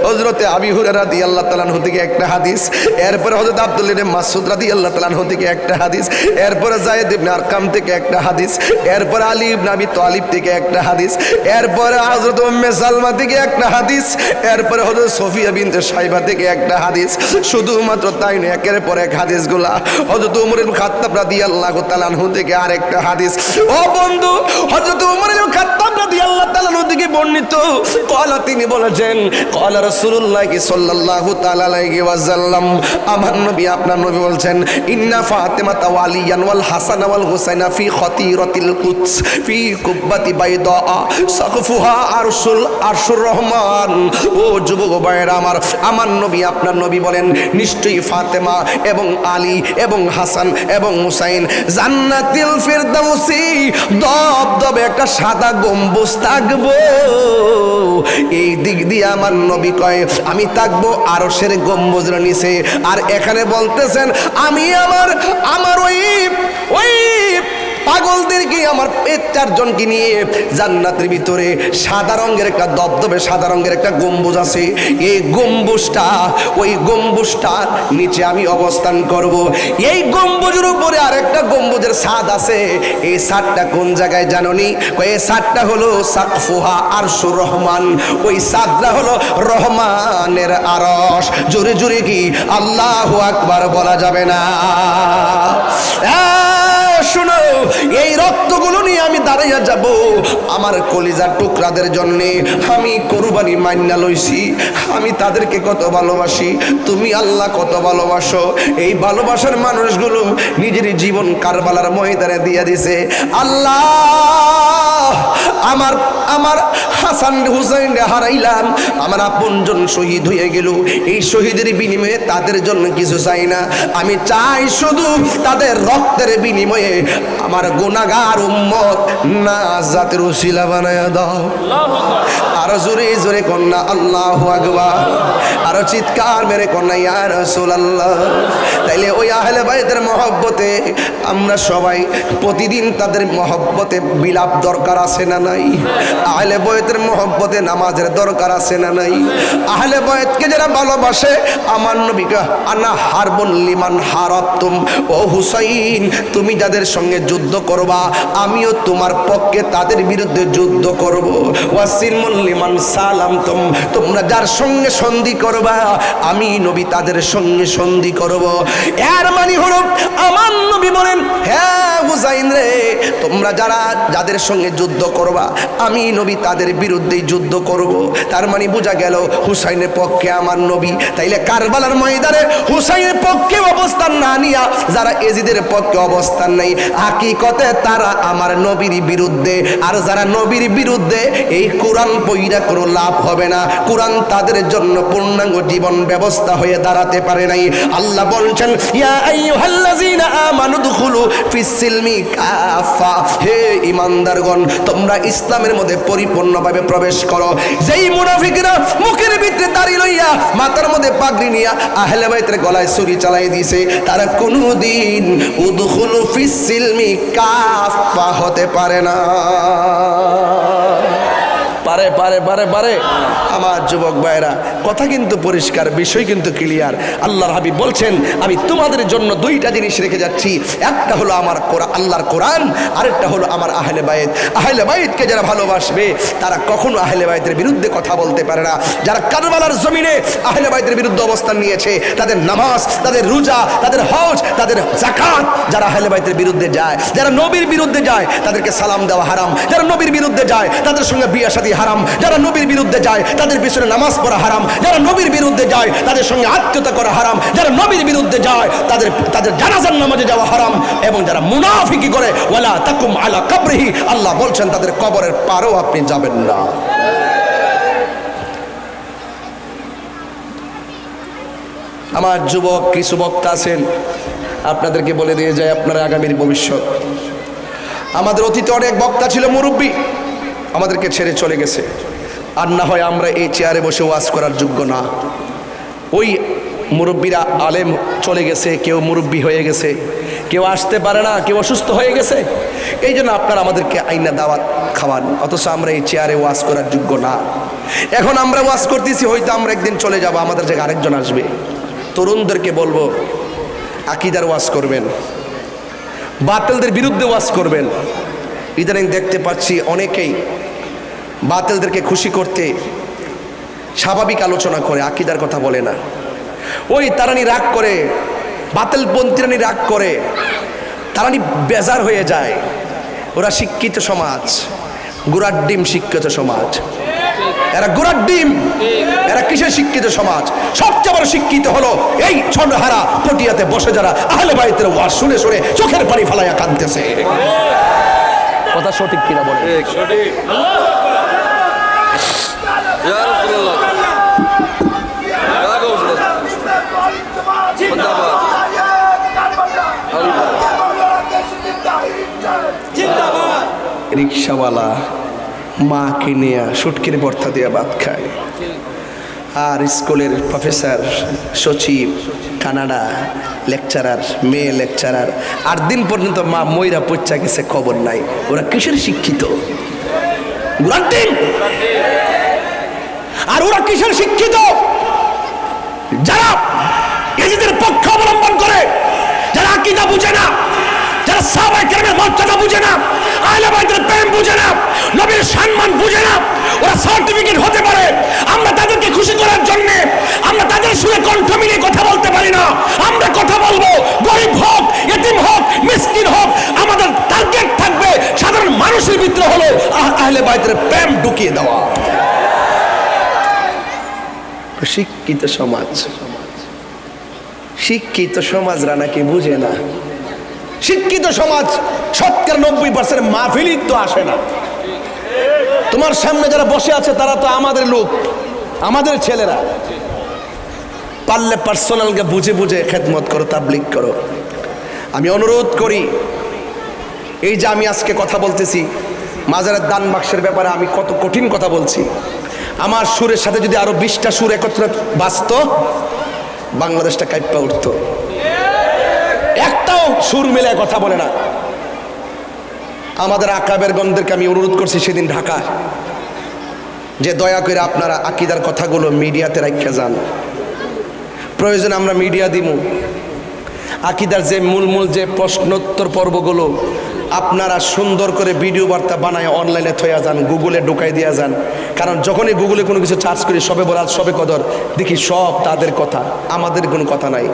হযরতে আবি হুরায়রা রাদিয়াল্লাহু তাআলা আনহু থেকে একটা হাদিস, এরপরে হযরত আব্দুল্লাহ ইবনে মাসউদ রাদিয়াল্লাহু তাআলা আনহু থেকে একটা হাদিস, এরপরে যায়েদ ইবনে আরকাম থেকে একটা হাদিস, এরপরে আলী ইবনে আবি তালিব থেকে একটা হাদিস, এরপরে হযরত উম্মে সালমা থেকে একটা হাদিস, এরপরে হযরত সফিয়া বিনতে সাইবা থেকে একটা হাদিস। শুধুমাত্র তাই নয়, একের পর এক হাদিসগুলা হযরত ওমর ইবনে খাত্তাব রাদিয়াল্লাহু তাআলা আনহু থেকে আরেকটা হাদিস। ও বন্ধু, হযরত ওমর ইবনে খাত্তাব রাদিয়াল্লাহু তাআলা আনহু থেকে বর্ণিত, কলা তিনি বলেছেন, কলা রাসূলুল্লাহ সাল্লাল্লাহু তাআলা আলাইহি ওয়াসাল্লাম, আমার নবী আপনার নবী বলছেন, ইন্না ফাতিমাতা ওয়া আলিয়ান ওয়াল হাসান ওয়াল হুসাইনা ফি খাতিরাতিল কুদস ফি কুব্বাতি বাইদা সাকফুহা আরশুর রহমান। ও যুবক ভাইরা আমার নবী আপনার নবী বলেন, নিশ্চয়ই ফাতেমা এবং আলী এবং হাসান এবং হুসাইন জান্নাতুল ফিরদাউসি দবদবে একটা সাদা গম্বুজ থাকবো, এই দিক দিয়ে আমার নবী কয় আমি থাকবো আরশের গম্বুজের নিচে। আর এখানে বলতেছেন আমি আমার ওই পাগলদেরকে আমার চারজনকে নিয়ে জান্নাতের ভিতরে সাদা রঙের একটা দবদবে সাদা রঙের একটা গম্বুজ আছে, এই ওই গম্বুজটার নিচে আমি অবস্থান করব। এই গম্বুজের উপরে আরেকটা গম্বুজের ছাদ আছে, এই ছাদটা কোন জায়গায় জানোনি? এই ছাদটা হলো সাকফুহা আরশুর রহমান, ওই ছাদটা হলো রহমানের আরশ। জোরে জোরে কি আল্লাহু আকবার বলা যাবে না? শুনো, এই রক্তগুলো নিয়ে আমি দাঁড়াইয়া যাব আমার কলিজার টুকরাদের জন্য। আমি কুরবানি মাইনা লইছি, আমি তাদেরকে কত ভালোবাসি, তুমি আল্লাহ কত ভালোবাসো। এই ভালোবাসার মানুষগুলো নিজের জীবন কারবালার ময়দানে দিয়ে দিছে। আল্লাহ, আমার হাসান হুসাইন হারাইলাম, আমার আপনজন শহীদ হয়ে গেল, এই শহীদের বিনিময়ে তাদের জন্য কিছু চাই না, আমি চাই শুধু তাদের রক্তের বিনিময়ে আমার গুনাহগার উম্মত নাজাতের উসিলা বানায়া দাও। আরো জোরে জোরে কন্যা আল্লাহু আকবার, আরো চিৎকার মেরে কন্যা ইয়া রাসূলুল্লাহ। তাইলে ওই আহলে বাইতের মহব্বতে আমরা সবাই প্রতিদিন তাদের মহব্বতে বিলাপ দরকার আছে না নাই? আহলে বাইতের মহব্বতে নামাজের দরকার আছে না নাই? আহলে বাইতকে যারা ভালোবাসে, আমার নবীকে আনা হারবুল লিমান হারাবতুম, ও হুসাইন তুমি যাদের সঙ্গে যুদ্ধ করবা আমিও তোমার পক্ষে তাদের বিরুদ্ধে যুদ্ধ করব। ওয়াসিলমুল লিমান সালামতুম, তোমরা যার সঙ্গে সন্ধি করবা আমি নবী তাদের সঙ্গে সন্ধি করব। এর মানে হলো আমার নবী বলেন, হ্যাঁ হুসাইন রে, তোমরা যাদের সঙ্গে যুদ্ধ করবা আমি নবী তাদের বিরুদ্ধেই যুদ্ধ করব। তার মানে বোঝা গেল হুসাইনের পক্ষে আমার নবী। তাইলে কারবালার ময়দানে হুসাইনের পক্ষে অবস্থান না নিয়া যারা এজিদের পক্ষে অবস্থান নেই, হাকিকতে তারা আমার নবীর বিরুদ্ধে। আর যারা নবীর বিরুদ্ধে, এই কোরআন পইরা কোনো লাভ হবে না, কোরআন তাদের জন্য পূর্ণাঙ্গ জীবন ব্যবস্থা হয়ে দাঁড়াতে পারে নাই। আল্লাহ বলছেন, ইয়া আইয়ুহাল্লাযীনা আমানু দুখুলু ফিস-সিলমি কাফা, হে ঈমানদারগণ তোমরা ইসলামের মধ্যে পরিপূর্ণভাবে প্রবেশ করো। যেই মুনাফিকরা মুখের ভিতরে দাড়ি লইয়া মাথার মধ্যে পাগড়ি নিয়া আহলে বাইতের গলায় ছুরি চালাই দিয়েছে, তারা কোনোদিন উদখুলু ফিস-সিলমি কাফা হতে পারে না। পারে আমার যুবক ভাইরা, কথা কিন্তু পরিষ্কার, বিষয় কিন্তু ক্লিয়ার। আল্লাহর হাবিব বলছেন, আমি তোমাদের জন্য দুইটা জিনিস রেখে যাচ্ছি, একটা হলো আমার আল্লাহর কোরআন, আরেকটা হলো আমার আহলে বাইত। আহলে বাইতকে যারা ভালোবাসবে তারা কখনো আহলে বাইতের বিরুদ্ধে কথা বলতে পারে না। যারা কারবালার জমিনে আহলে বাইতের বিরুদ্ধে অবস্থান নিয়েছে, তাদের নামাজ, তাদের রোজা, তাদের হজ, তাদের যাকাত, যারা আহলে বাইতের বিরুদ্ধে যায়, যারা নবীর বিরুদ্ধে যায় তাদেরকে সালাম দেওয়া হারাম, যারা নবীর বিরুদ্ধে যায় তাদের সঙ্গে বিয়ে শাদী হারাম, যারা নবীর বিরুদ্ধে যায় তাদের পিছনে নামাজ পড়া হারাম, যারা নবীর বিরুদ্ধে যায় তাদের সঙ্গে আত্মীয়তা করা হারাম, যারা নবীর বিরুদ্ধে যায় তাদের জানাজার নামাজে যাওয়া হারাম, এবং যারা মুনাফিকি করে ওয়ালা তাকুম আলা কবরিহি, আল্লাহ বলছেন তাদের কবরের পারেও আপনি যাবেন না। আমার যুবক কিছু বক্তা আছেন, আপনাদেরকে বলে দিয়ে যায় আপনারা আগামীর ভবিষ্যৎ। আমাদের অতীতে অনেক বক্তা ছিল, মুরব্বী, আমাদেরকে ছেড়ে চলে গেছে। আর না হয় আমরা এই চেয়ারে বসে ওয়াজ করার যোগ্য না। ওই মুরব্বীরা আলেম চলে গেছে, কেউ মুরব্বী হয়ে গেছে, কেউ আসতে পারে না, কেউ অসুস্থ হয়ে গেছে। এই জন্য আপনারা আমাদেরকে আইনা দাওয়াত খাওয়ান, অথচ আমরা এই চেয়ারে ওয়াজ করার যোগ্য না। এখন আমরা ওয়াজ করতেছি, হয়তো আমরা একদিন চলে যাব, আমাদের জায়গায় আরেকজন আসবে। তরুণদেরকে বলবো আকীদার ওয়াজ করবেন, বাতিলদের বিরুদ্ধে ওয়াজ করবেন। ইদানিং দেখতে পাচ্ছি অনেকেই বাতিলদেরকে খুশি করতে স্বাভাবিক আলোচনা করে, আকীদার কথা বলে না। ওই তারানি রাগ করে, বাতিলপন্থীরানি রাগ করে, তারানি বেজার হয়ে যায়। ওরা শিক্ষিত সমাজ, গোড়ার ডিম শিক্ষিত সমাজ। এরা গোড়ার ডিম, এরা কিসের শিক্ষিত সমাজ? সবচেয়ে বড় শিক্ষিত হলো এই ছন্নহারা পটিয়াতে বসে যারা আহলে বাইতের ওয়াজ শুনে শুনে চোখের পানি ফালাইয়া কাঁদতেছে। কথা সঠিক কিনা বলে? সঠিক। রিক্সাওয়ালা মাকে নিয়ে সুটকির ভর্তা দিয়ে ভাত খায়, আর স্কুলের প্রফেসর, সচিব, কানাডা লেকচারার, মেয়ে লেকচারার, 8 দিন পর্যন্ত মা ময়রা পচ্চা গেছে, খবর নাই। ওরা কিসের শিক্ষিত? আর ওরা কিসের শিক্ষিত? যারা নিজেদের পক্ষ অবলম্বন করে, যারা আকীদা বুঝে না, যারা সাহাবায়ে কেরামের মর্যাদা বুঝে না, আহলে বাইতের প্রেম বুঝে না, নবীর সম্মান বুঝে না, ওরা সার্টিফিকেট হতে পারে। আমরা তাদেরকে খুশি করার জন্য আমরা তাদের সুরে কণ্ঠ মিলিয়ে কথা বলতে পারি না। আমরা কথা বলবো, গরিব হোক, এতিম হোক, মিসকিন হোক, আমাদের টার্গেট থাকবে সাধারণ মানুষের ভিতরে হলো আহলে বাইতের প্রেম ঢুকিয়ে দেওয়া। শিক্ষিত সমাজ, শিক্ষিত সমাজরা নাকি বুঝে না। শিক্ষিত সমাজ 90% মাহফিলই তো আসে না। তোমার সামনে যারা বসে আছে তারা তো আমাদের লোক, আমাদের ছেলেরা। পারলে পার্সোনালকে বুঝে বুঝে খেদমত করো, তাবলীগ করো। আমি অনুরোধ করি, এই যে আমি আজকে কথা বলতেছি মাজারের দান বাক্সের ব্যাপারে, আমি কত কঠিন কথা বলছি। আমার সুরের সাথে যদি আরো 20টা সুর একত্রে বাজতো, বাংলাদেশটা কাঁপা উঠতো। একটাও সুর মিলে কথা বলে না। আমাদের আকাবের গণদেরকে আমি অনুরোধ করছি সেদিন ঢাকা, যে দয়া করে আপনারা আকীদার কথাগুলো মিডিয়াতে রাখা যান। প্রয়োজন আমরা মিডিয়া দিমু। আকীদার যে মূল যে প্রশ্নোত্তর পর্বগুলো আপনারা সুন্দর করে ভিডিও বার্তা বানায় অনলাইনে থইয়া যান, গুগলে ঢুকাই দিয়া যান। কারণ যখনই গুগলে কোনো কিছু সার্চ করি, সবে বরাত, সবে কদর, দেখি সব তাদের কথা, আমাদের কোনো কথা নাই।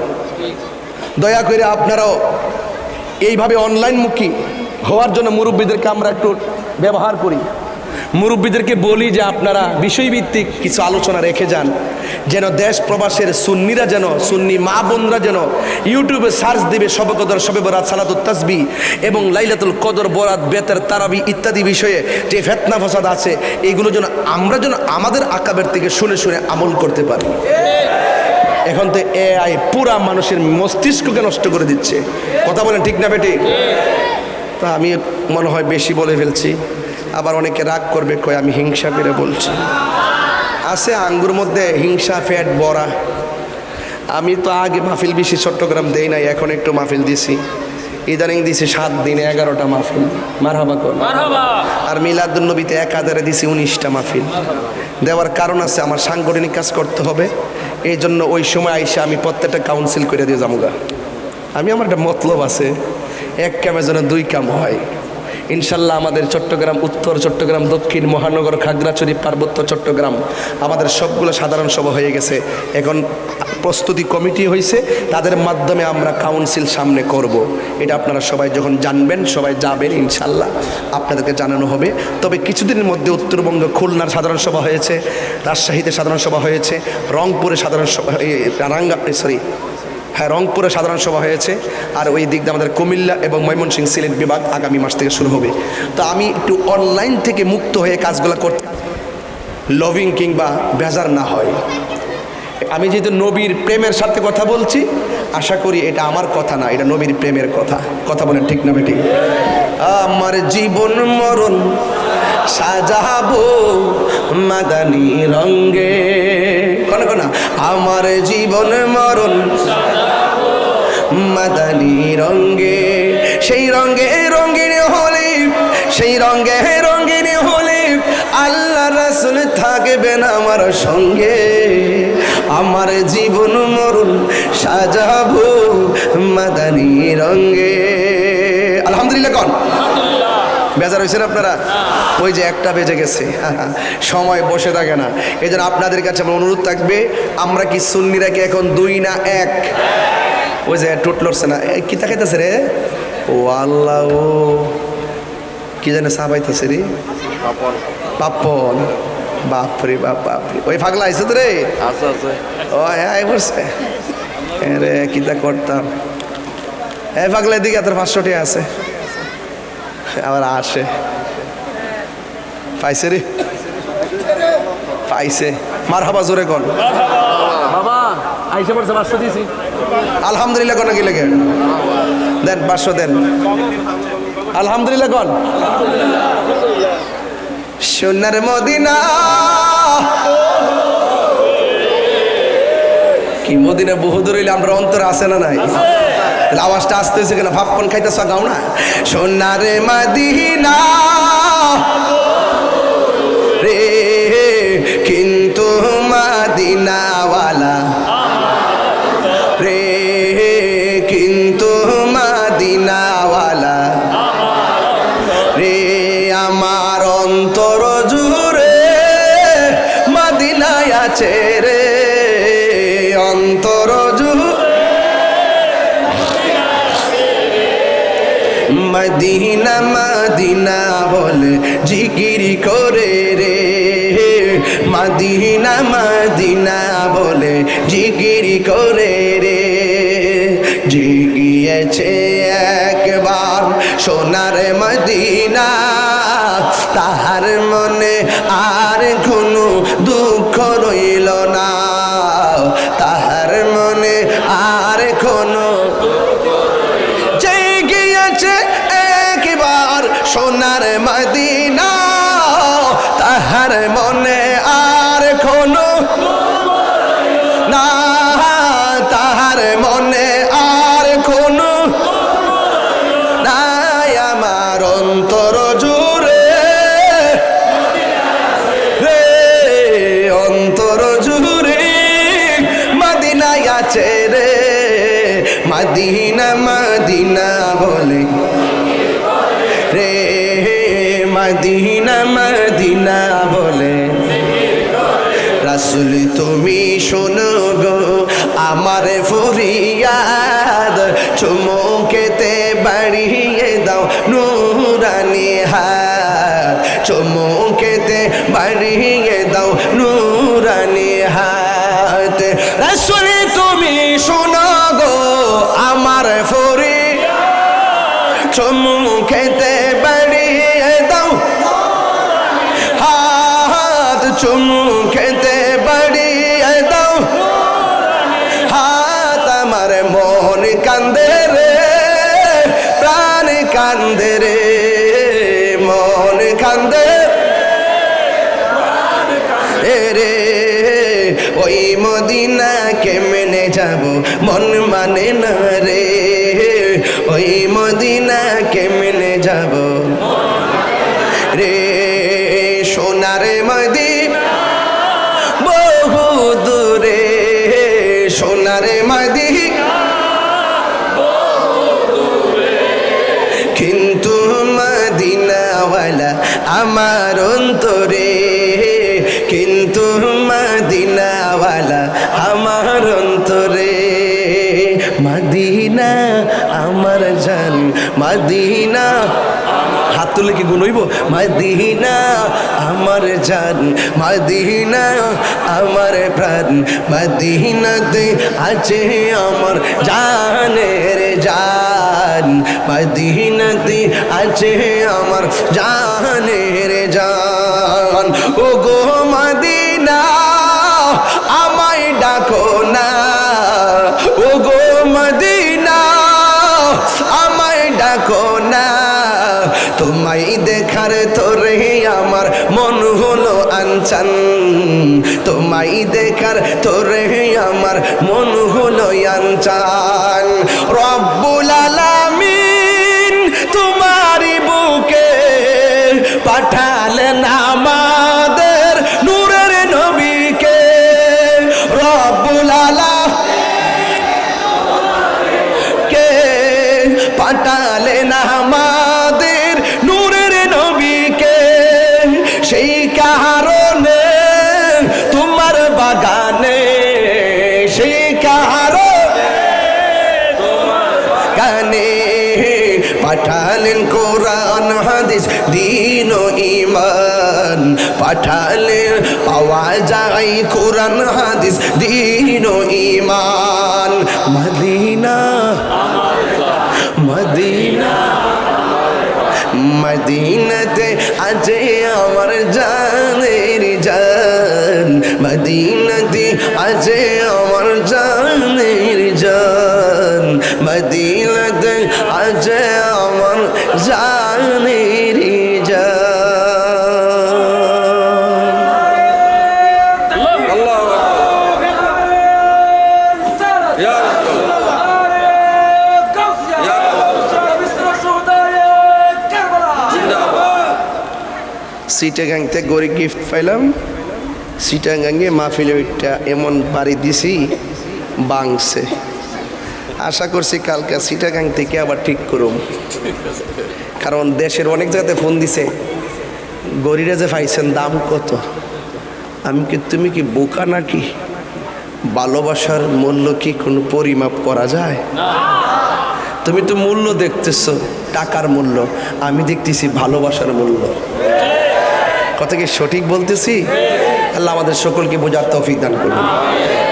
দয়া করে আপনারাও এইভাবে অনলাইনমুখী হওয়ার জন্য মুরব্বীদেরকে আমরা একটু ব্যবহার করি। মুরব্বীদেরকে বলি যে আপনারা বিষয়ভিত্তিক কিছু আলোচনা রেখে যান, যেন দেশ প্রবাসের সুন্নিরা, যেন সুন্নি মা বোনরা যেন ইউটিউবে সার্চ দিবে শবে কদর, শবে বরাত, সালাতুত তাসবিহ এবং লাইলাতুল কদর, বরাত, বেতের, তারাবি ইত্যাদি বিষয়ে যে ফিতনা ফাসাদ আছে, এইগুলো যেন আমরা যেন আমাদের আকাবের থেকে শুনে শুনে আমল করতে পারি। এখন তো এআই পুরা মানুষের মস্তিষ্ককে নষ্ট করে দিচ্ছে। কথা বলেন ঠিক না বেটি? তা আমি মনে হয় বেশি বলে ফেলছি, আবার অনেকে রাগ করবে, কয় আমি হিংসা করে বলছি। আছে আঙ্গুর মধ্যে হিংসা ফ্যাট বড়া। আমি তো আগে মাহফিল বেশি চট্টগ্রাম দেই নাই, এখন একটু মাহফিল দিছি। ইদানিং দিছি 7 দিনে 11টা মাহফিল। মারহাবা কর। আর মিলাদুন্নবীতে 1000-এ দিছি 19টা মাহফিল। দেওয়ার কারণ আছে, আমার সাংগঠনিক কাজ করতে হবে। এই জন্য ওই সময় আইসা আমি প্রত্যেকটা কাউন্সিল করে দিয়ে যাবো। আমি আমার একটা মতলব আছে, এক কামের জন্য 2 কাম হয়। ইনশাল্লাহ আমাদের চট্টগ্রাম উত্তর, চট্টগ্রাম দক্ষিণ, মহানগর, খাগড়াছড়ি, পার্বত্য চট্টগ্রাম আমাদের সবগুলো সাধারণ সভা হয়ে গেছে। এখন প্রস্তুতি কমিটি হয়েছে, তাদের মাধ্যমে আমরা কাউন্সিল সামনে করব। এটা আপনারা সবাই যখন জানবেন, সবাই যাবেন, ইনশাল্লাহ আপনাদেরকে জানানো হবে। তবে কিছুদিনের মধ্যে উত্তরবঙ্গ, খুলনার সাধারণ সভা হয়েছে, রাজশাহীতে সাধারণ সভা হয়েছে, রংপুরে সাধারণ সভা, রংপুরে সাধারণ সভা হয়েছে। আর ওই দিক দিয়ে আমাদের কুমিল্লা এবং ময়মনসিংহ, সিলেট বিভাগ আগামী মাস থেকে শুরু হবে। তো আমি একটু অনলাইন থেকে মুক্ত হয়ে কাজগুলো করতে, লভিং কিংবা বেজার না হয়। আমি যেহেতু নবীর প্রেমের সাথে কথা বলছি, আশা করি এটা আমার কথা না, এটা নবীর প্রেমের কথা। কথা বলেন ঠিক না বেঠিক? আমার জীবন মরণ সাজাবো মাদানী রঙ্গে, কোন কোন আমার জীবন মরণ মাদানী রঙ্গে, সেই রঙ্গে রঙ্গিন হলে, সেই রঙ্গে রঙ্গিন হলে আল্লাহ রাসূল থাকবেন আমার সঙ্গে। আমার জীবন মরণ সাজাবো মাদানী রঙ্গে। আলহামদুলিল্লাহ কোন বেজার হয়েছেন আপনারা? ওই যে একটা বেজে গেছে, সময় বসে থাকে না। এই জন্য আপনাদের কাছে আমার অনুরোধ থাকবে, আমরা কি সুন্নিরা কি এখন দুই না এক? ওই যে টুট লড়ছে না, কি তাকাইতেছে রে? ও আল্লাহ, ও কি জানে সাবাইতেছে রে, পাপন। বাপরে বাপ, বাপরে ওই ফাগলা আইসে তো রে। ও হ্যাঁ বলছে রে, কিতা করতাম। এই ফাগলা দিকে তোর 500 টাকা আছে, আবার আসে পাইছে রে, পাইছে। মার হাবা জোরে কন বাবা, আইসে পড়ছে 500 দিয়েছি। আলহামদুলিল্লাহ কোন কি লেগে দেন, 500 দেন। আলহামদুলিল্লাহ কোন। সোনার মদিনা, কি মদিনা বহু দূর হইলে আমরা অন্তরে আসে না নাই? আওয়াজটা আসতে হয়েছে কেন? ভাবপন খাইতেছ গাও না। সোনার মদিনা রে, কিন্তু মদিনাওয়ালা রে, কিন্তু মদিনাওয়ালা রে, আমার অন্তর জুড়ে মদিনায় আছে রে, অন্তর জুড়ে মদিনা মদিনা বলে জিকির করে রে, মদিনা মদিনা বলে জিকির করে রে। জিগিয়েছে একবার সোনার মদিনা, তাহার মনে আর কোনো দুঃখ রইল না, তাহার মনে আর কোনো সোনার মদিনা, তাহার মনে আর কোনো না, তাহার মনে আর কোনো নাই, আমার অন্তর জুড়ে রে, অন্তর জুড়ে মদিনায় আছে রে, মদিনা মদিনা বলে রে, মদিনা মদিনা বলে। রাসূল তুমি শোনো গো আমার ফরিয়াদ, চুমুকেতে বাড়িয়ে দাও নূরানি হাত, চুমুকেতে বাড়িয়ে দাও নূরানি হাত। রাসূল তুমি শোনো গো আমার ফরিয়াদ, চুমুকেতে বাড়িয়ে দাও হাত, চুমুকেতে বাড়িয়ে দাও হাত। আমার মন কান্দে রে, প্রাণ কান্দে রে, মন কান্দে রে, ওই মদিনা কেমনে যাব মন মানে না রে, ওই মদিনা কেমনে যাব রে। সোনার মদিনা বহু দূরে, সোনার মদিনা কিন্তু মদিনাওয়ালা আমার অন্তরে, কিন্তু মদিনাওয়ালা আমার অন্তরে। মদিনা আমার জান, মদিনা হাত তুলে কি গুণ হইব? মদিনা আমার জান, মদিনা আমার প্রাণ, মদিনাতে আছে আমার জানের জান, মদিনাতে আছে আমার জানের জান। ও গো মদিনা আমায় ডাকো তোমায় দেখার তোরে আমার মন হলো আনচান, তোমায় দেখার তোরে আমার মন হলো আনচান। রব্বুল আলামিন তোমারই বুকে পাঠালেন আমাদের নূরের নবীকে। রব্বুল আলামিনকে পাঠালেন আমাদের নূরের নবীকে। সেই কারণে তোমার বাগানে, সেই কারণে তোমার গানে পাঠালেন কোরআন হাদিস দ্বীন ও ঈমান, পাঠালেন পাওয়া যায় কোরআন হাদিস দ্বীন ও ঈমান। মদিনা মদিনা মদিনাতে আছে আমার জানের জান, মদিনাতে আছে আমার জানের জান, মদিনাতে আছে আমার জানের চিটাগাংতে গরিব গিফট পাইলাম। চিটাগাঙ্গে মাহফিলে ওইটা এমন বাড়ি দিছি বাংছে। আশা করছি কালকে চিটাগাং থেকে আবার ঠিক করুম, কারণ দেশের অনেক জায়গাতে ফোন দিছে গরিরা যে পাইছেন দাম কত। আমি কি তুমি কি বোকা নাকি? ভালোবাসার মূল্য কি কোনো পরিমাপ করা যায়? তুমি তো মূল্য দেখতেছো টাকার মূল্য, আমি দেখতেছি ভালোবাসার মূল্য। কথা কি সঠিক বলতেছি? আল্লাহ আমাদের সকলকে বোঝার তৌফিক দান করুন।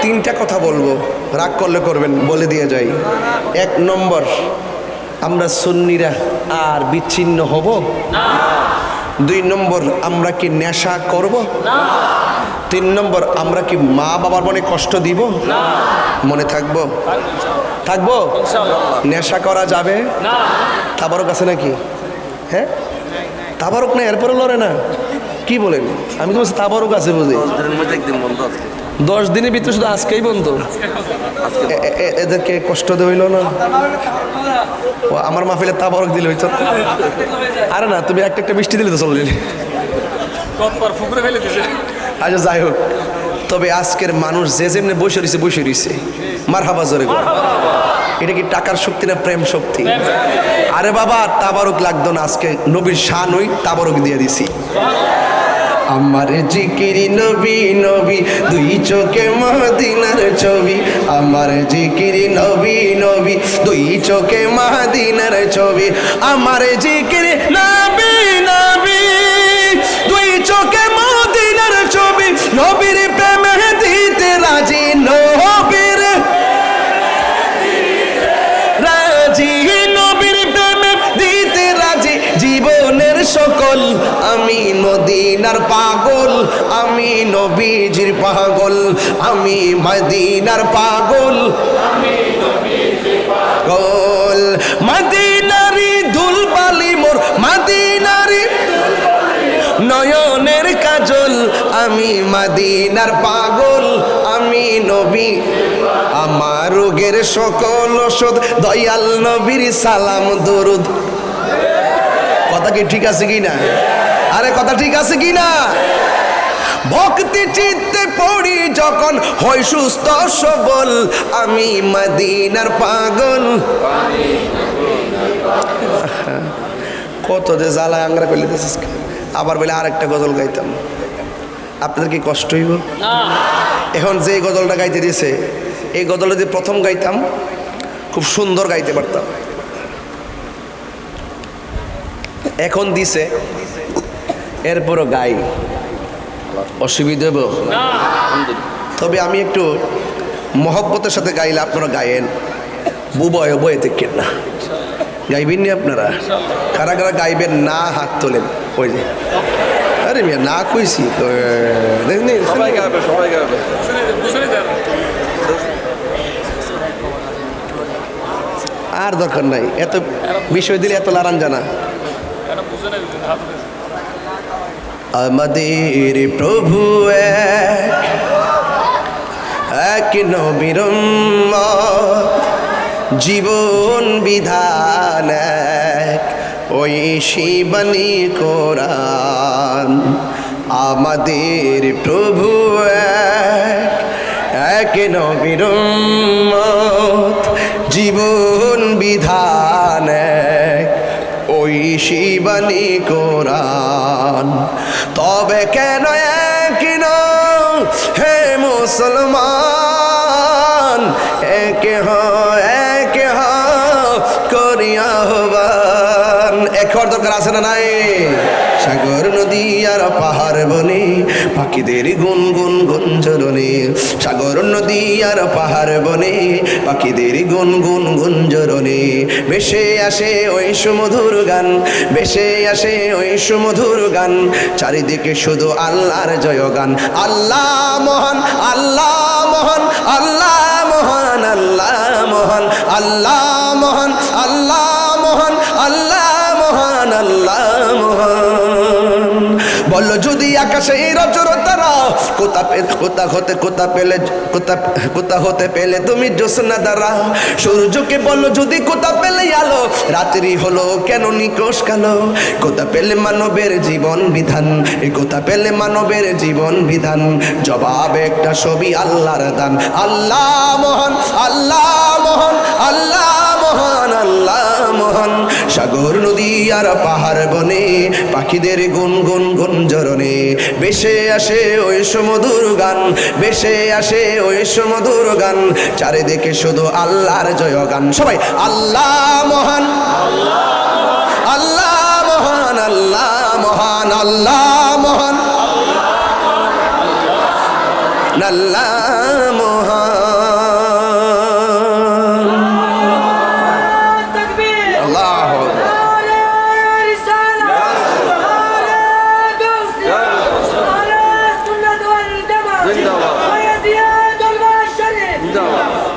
তিনটা কথা বলবো, রাগ করলে করবেন, বলে দিয়ে যাই। 1 নম্বর, আমরা সুন্নিরা আর বিচ্ছিন্ন হব না। 2 নম্বর, আমরা কি নেশা করব না। 3 নম্বর, আমরা কি মা বাবার মনে কষ্ট দিব না। মনে থাকবো থাকবো নেশা করা যাবে না। তাবারক আছে নাকি? হ্যাঁ তাবারক না, এরপরে লড়ে না। কি বলেন? আমি তো বলছি তাবারক আছে বুঝি। 10 দিনের ভিতরে শুধু আজকেই বন্ধ। এদেরকে কষ্ট দিয়ে হইল না। ও আমার মাহফিলে তাবারক দিলে হইতো। আরে না, তুমি একটা মিষ্টি দিলে তো চলে। আচ্ছা যাই হোক, তবে আজকের মানুষ যে যেমনি বসে রয়েছে মারহাবা জোরে। এটা কি টাকার শক্তি না প্রেম শক্তি? আরে বাবা তাবারক লাগতো না, আজকে নবীর শান হই তাবারক দিয়ে দিছি। আমার জিকিরি নবী নবী, 2 চোখে মদিনার ছবি। আমার জিকিরি নবী নবী, 2 চোখে মদিনার ছবি। আমার জিকিরি নবী নবী, 2 চোখে মদিনার ছবি। নবীর প্রেমে দিতে রাজি, নবীর রাজি, নবীর প্রেমে দিতে রাজি। জীবনের সকল আমি মদিনার পাগল, আমি নবীজির পাগল, আমি মদিনার পাগল, আমি নবীজির পাগল। মদিনারি ধুলবালি মোর, মদিনারি নয়নের কাজল, আমি মদিনার পাগল, আমি নবী। আমার রোগের সকল ওষুধ দয়াল নবীর সালাম দরুদ। কথা কি ঠিক আছে কি না? আরে কথা ঠিক আছে কি না? ভক্তি চিত্তে পড়ি যখন হই সুস্থ সবল, আমি মদিনার পাগল। কত যে জ্বালা আংরা করলে আবার বলে আরেকটা গজল গাইতাম, আপনাদের কি কষ্ট হইব? এখন যে গজলটা গাইতে দিয়েছে, এই গজলটা যদি প্রথম গাইতাম খুব সুন্দর গাইতে পারতাম। এখন দিছে এরপরও গাই, অসুবিধা হইব? তবে আমি একটু মহব্বতের সাথে গাইলে আপনারা গায়েন, বুবয় বয়ে দেখেন না। গাইবেন নি আপনারা? কারা কারা গাইবেন না হাত তোলেন। ওই যে আরে মিয়া না কইছি সবাই গাবে, সবাই গাবে। আর দরকার নাই, এত বিষয় দিলে এত লারান জানা। আমাদের প্রভু এক নবীর উম্মত, জীবন বিধান এক, ওই শিবানী কোরআন। আমাদের প্রভু এক নবীর উম্মত, জীবন বিধান এক, ওই শিবানী কোরআন। তবে কেন এক হে মুসলমান, এক করিয়া হবান। এক হওয়ার দরকার আছে না নাই? সাগর নদী আর পাহাড় বনে পাখিদের গুনগুন গুঞ্জরণে, সাগর নদী আর পাহাড় বনে পাখিদের গুনগুন গুঞ্জরণে, ভেসে আসে ওই সুমধুর গান, ভেসে আসে ওই সুমধুর গান, চারিদিকে শুধু আল্লাহর জয়গান। আল্লাহ মহান, আল্লাহ মহান, আল্লাহ মহান, আল্লাহ মহান, আল্লাহ মহান, আল্লাহ মহান, আল্লাহ মহান, আল্লাহ মহান। বল যদি আকাশে রজর তারা, কোথা হতে পেলে তুমি জ্যোৎস্না দ্বারা, সূর্যকে বলো যদি কোথা পেলে আলো, রাত্রি হলো কেন নিকশ কালো, কোথা পেলে মানবের জীবন বিধান, কোথা পেলে মানবের জীবন বিধান, জবাব একটা ছবি আল্লাহর দান। আল্লাহ মহান, আল্লাহ মহান, আল্লাহ মহান, আল্লাহ মহান। সাগর নদী আর পাহাড় বনে পাখিদের গুনগুন গুঞ্জরণে, ভেসে আসে ওই সুমধুর গান, ভেসে আসে ওই সুমধুর গান, চারিদিকে শুধু আল্লাহর জয়গান। সবাই আল্লাহ মহান, আল্লাহ মহান, আল্লাহ মহান, আল্লাহ মহান, আল্লাহ মহান।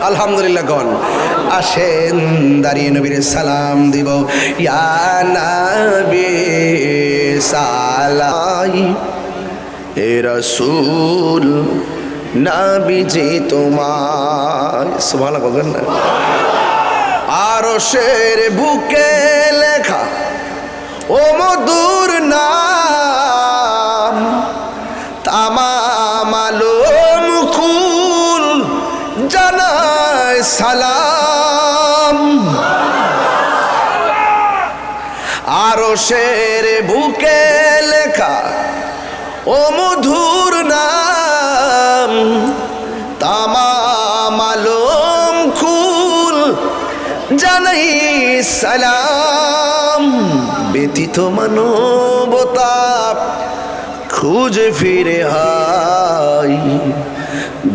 আলহামদুলিল্লাহ গণ আসেন দাঁড়িয়ে নবীর সালাম দিব। ইয়া নবী সালাই এ রাসূল নবীজি তোমায়, সুবহানাল্লাহ বলবেন না? আরশের বুকে লেখা ও মধুর নাম, তামাম আলম কুল জানায় সালাম। আরশের বুকে লেখা ও মধুর নাম, তামাম আলম কুল জানাই সালাম। ব্যতীত মানবতা খুঁজে ফিরে হাই,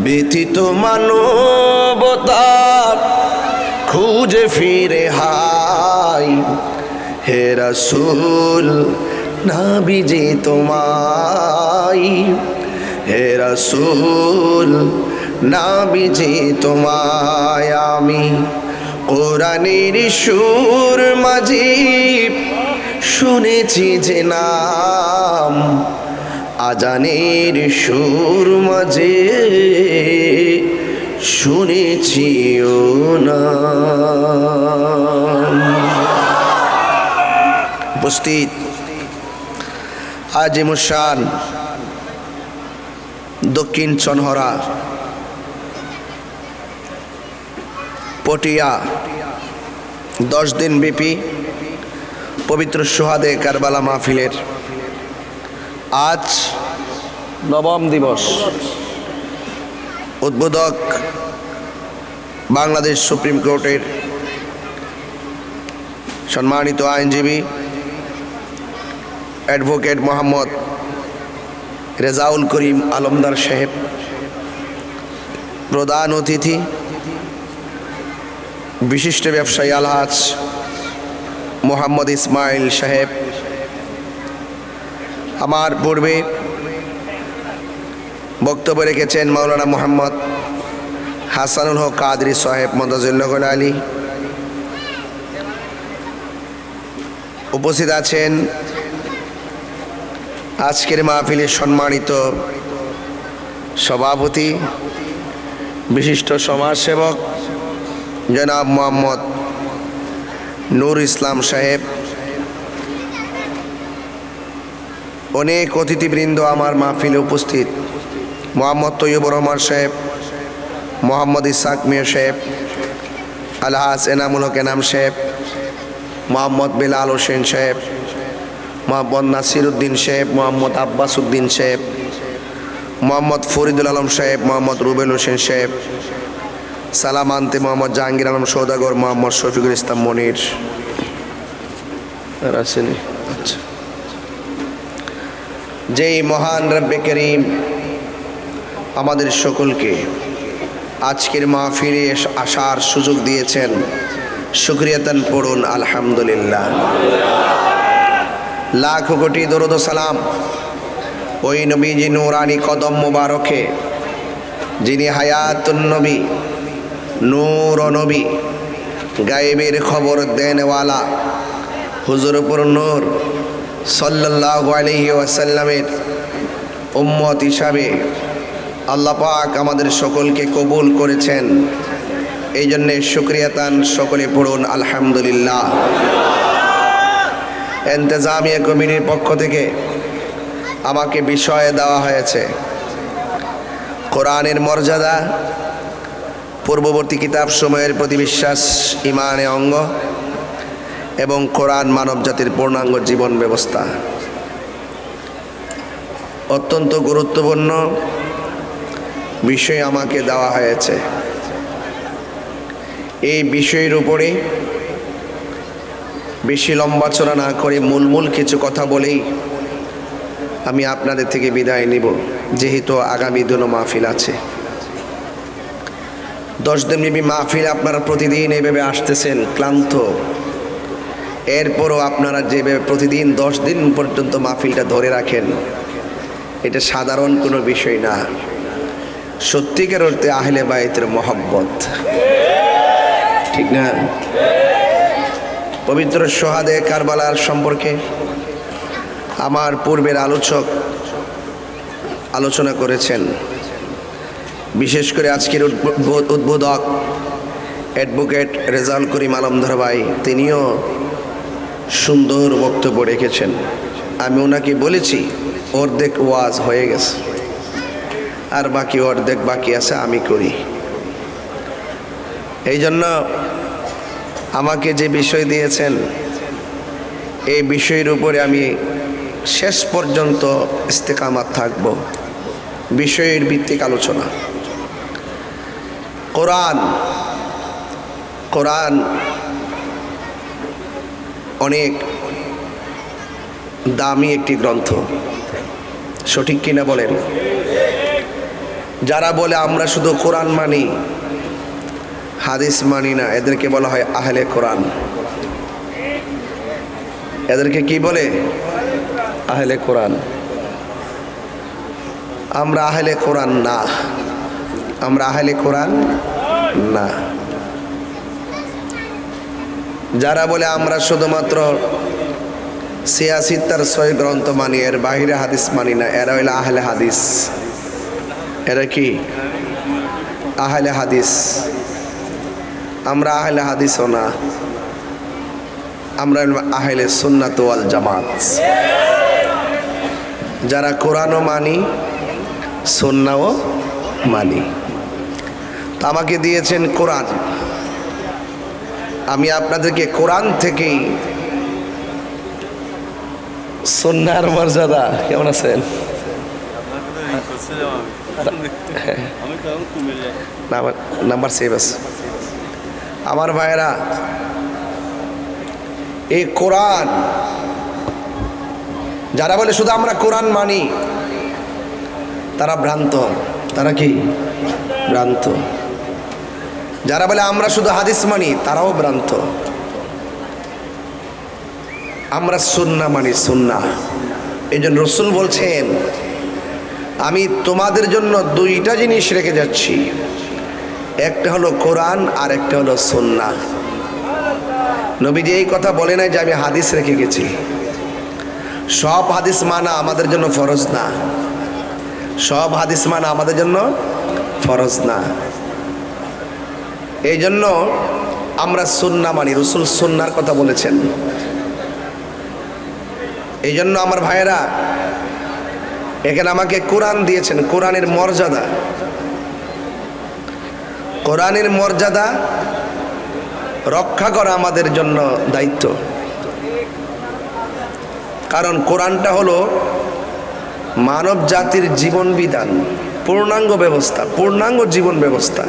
ব্যতীত মানবতা খুঁজে ফিরে হাই, হে রাসূল নবীজি তোমায়, হে রাসূল নবীজি তোমায়। আমি কোরআনের সুর মাঝি শুনেছি যে নাম, আজানের সুর মাঝে শুনেছি ও নাম। উপস্থিত আজিমুশান দক্ষিণ চনহরা পটিয়া 10 দিন ব্যাপী পবিত্র সোহাদে কারবালা মাহফিলের আজ 9ম দিবস। উদ্বোধক বাংলাদেশ সুপ্রিম কোর্টের সম্মানিত আইনজীবী অ্যাডভোকেট মোহাম্মদ রেজাউল করিম আলমদার সাহেব, প্রধান অতিথি বিশিষ্ট ব্যবসায়ী আলহাজ মোহাম্মদ ইসমাইল সাহেব, আমার পূর্বে বক্তব্য রেখেছেন মাওলানা মোহাম্মদ হাসানুল হক কাদরি সাহেব মদাজুল্লাহ আলী, উপস্থিত আছেন আজকের মাহফিলের সম্মানিত সভাপতি, বিশিষ্ট সমাজসেবক জনাব মোহাম্মদ নূর ইসলাম সাহেব, অনেক অতিথিবৃন্দ আমার মাহফিলে উপস্থিত, মোহাম্মদ তৈয়বুর রহমান সাহেব, মোহাম্মদ ইসাক মিয়া সাহেব, আলহাজ এনামুল হক এনাম সাহেব, মোহাম্মদ বেলাল হোসেন সাহেব, মোহাম্মদ নাসির উদ্দিন সাহেব, মোহাম্মদ আব্বাস উদ্দিন সাহেব, মোহাম্মদ ফরিদুল আলম সাহেব, মোহাম্মদ রুবেল হোসেন সাহেব, সালাম আনতে মোহাম্মদ জাহাঙ্গীর আলম সৌদাগর, মোহাম্মদ শফিকুল ইসলাম মনির আসেনি। আচ্ছা, যেই মহান রব্বে করিম আমাদের সকলকে আজকের মাহফিলে আসার সুযোগ দিয়েছেন, শুকরিয়াতান পড়ুন আলহামদুলিল্লাহ। লাখ কোটি দরুদ ও সালাম ওই নবীজি নূরানি কদম মুবারকে, যিনি হায়াতুন নবী, নূর ও নবী, গায়েবের খবর দেনওয়ালা হুজুরপুর নূর সাল্লাল্লাহু আলাইহি ওয়াসাল্লামের উম্মত হিসাবে আল্লাহ পাক আমাদের সকলকে কবুল করেছেন। এই জন্যে শুকরিয়াতান সকলে পড়ুন আলহামদুলিল্লাহ। ইন্তেজামিয়া কমিটির পক্ষ থেকে আমাকে বিষয় দেওয়া হয়েছে কোরআনের মর্যাদা, পূর্ববর্তী কিতাব সময়ের প্রতি বিশ্বাস ইমানে অঙ্গ এবং কোরআন মানব জাতির পূর্ণাঙ্গ জীবন ব্যবস্থা। অত্যন্ত গুরুত্বপূর্ণ বিষয় আমাকে দেওয়া হয়েছে। এই বিষয়ের উপরে বেশি লম্বাচড়া না করে মূল কিছু কথা বলেই আমি আপনাদের থেকে বিদায় নিব, যেহেতু আগামী দিনও মাহফিল আছে। 10 দিনব্যাপী মাহফিল আপনারা প্রতিদিন এইভাবে আসতেছেন ক্লান্ত, এরপরও আপনারা যেভাবে প্রতিদিন 10 দিন পর্যন্ত মাহফিলটা ধরে রাখেন, এটা সাধারণ কোনো বিষয় না। সত্যিকার অর্থে আহলে বাইতের মহব্বত, ঠিক না? পবিত্র সোহাদে কারবালার সম্পর্কে আমার পূর্বের আলোচক আলোচনা করেছেন। বিশেষ করে আজকের উদ্বোধক অ্যাডভোকেট রেজাউল করিম আলমধর ভাই, তিনিও সুন্দর বক্তব্য রেখেছেন। আমি ওনাকে বলেছি অর্ধেক ওয়াজ হয়ে গেছে, আর বাকি অর্ধেক বাকি আছে, আমি করি। এই জন্য আমাকে যে বিষয় দিয়েছেন, এই বিষয়ের উপরে আমি শেষ পর্যন্ত ইস্তেকামাত থাকব। বিষয়ের ভিত্তিক আলোচনা। কোরআন অনেক দামি একটি গ্রন্থ, সঠিক কিনা বলেন? যারা বলে আমরা শুধু কোরআন মানি, হাদিস মানি না, এদেরকে বলা হয় আহলে কোরআন। এদেরকে কি বলে? আহলে কোরআন। আমরা আহলে কোরআন না, আমরা আহলে কোরআন না। যারা বলে আমরা শুধুমাত্র 86 গ্রন্থ মানি, এর বাহিরে হাদিস মানি না, এরা হইল আহলে হাদিস। এরা কি? আহলে হাদিস। আমরা আহলে হাদিসও না, আমরা আহলে সুন্নাত ওয়াল জামাত। যারা কোরআনও মানি, সুন্নাও মানি। তো আমাকে দিয়েছেন কোরআন, আমি আপনাদেরকে কোরআন থেকেই সুন্নাহর মর্যাদা, কেমন আছেন? নাম্বার সেভ আছে আমার ভাইয়েরা। এই কোরআন, যারা বলে শুধু আমরা কোরআন মানি, তারা ভ্রান্ত। তারা কি? ভ্রান্ত। যারা বলে আমরা শুধু হাদিস মানি, তারাও ভ্রান্ত। আমরা সুন্নাহ মানি, সুন্নাহ। এই জন্য রাসূল বলছেন, আমি তোমাদের জন্য 2টা জিনিস রেখে যাচ্ছি, একটা হলো কোরআন আর একটা হলো সুন্নাহ। নবীজি এই কথা বলে নাই যে আমি হাদিস রেখে গেছি। সব হাদিস মানা আমাদের জন্য ফরজ না, সব হাদিস মানা আমাদের জন্য ফরজ না। এই জন্য আমরা সুন্নাহ মানি, রাসূল সুন্নাহর কথা বলেছেন। এই জন্য আমার ভাইয়েরা, এখানে আমাকে কোরআন দিয়েছেন, কোরআনের মর্যাদা, কোরআনের মর্যাদা রক্ষা করা আমাদের জন্য দায়িত্ব। কারণ কোরআনটা হলো মানব জাতির জীবন বিধান, পূর্ণাঙ্গ ব্যবস্থা, পূর্ণাঙ্গ জীবন ব্যবস্থা।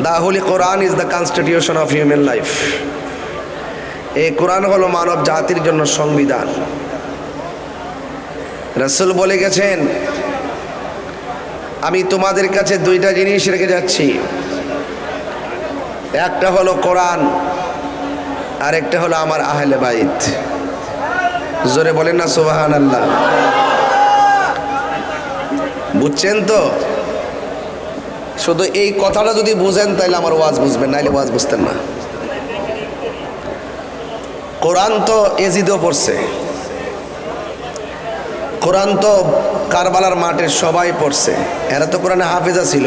The Holi Quran is the constitution of human life. এই কোরআন হলো মানব জাতির জন্য সংবিধান। রাসূল বলে গেছেন, আমি তোমাদের কাছে দুইটা জিনিস রেখে যাচ্ছি, একটা হলো কোরআন, আর একটা হলো আমার আহলে বাইত। জোরে বলেন না সুবহানাল্লাহ। বুঝছেন তো? শুধু এই কথাটা যদি বুঝেন তাহলে আমার ওয়াজ বুঝবেন, নাইলে ওয়াজ বুঝতেন না। কোরআন তো এজিদও পড়ছে, কোরআন তো কারবালার মাঠে সবাই পড়ছে, এরা তো কোরআনে হাফেজা ছিল।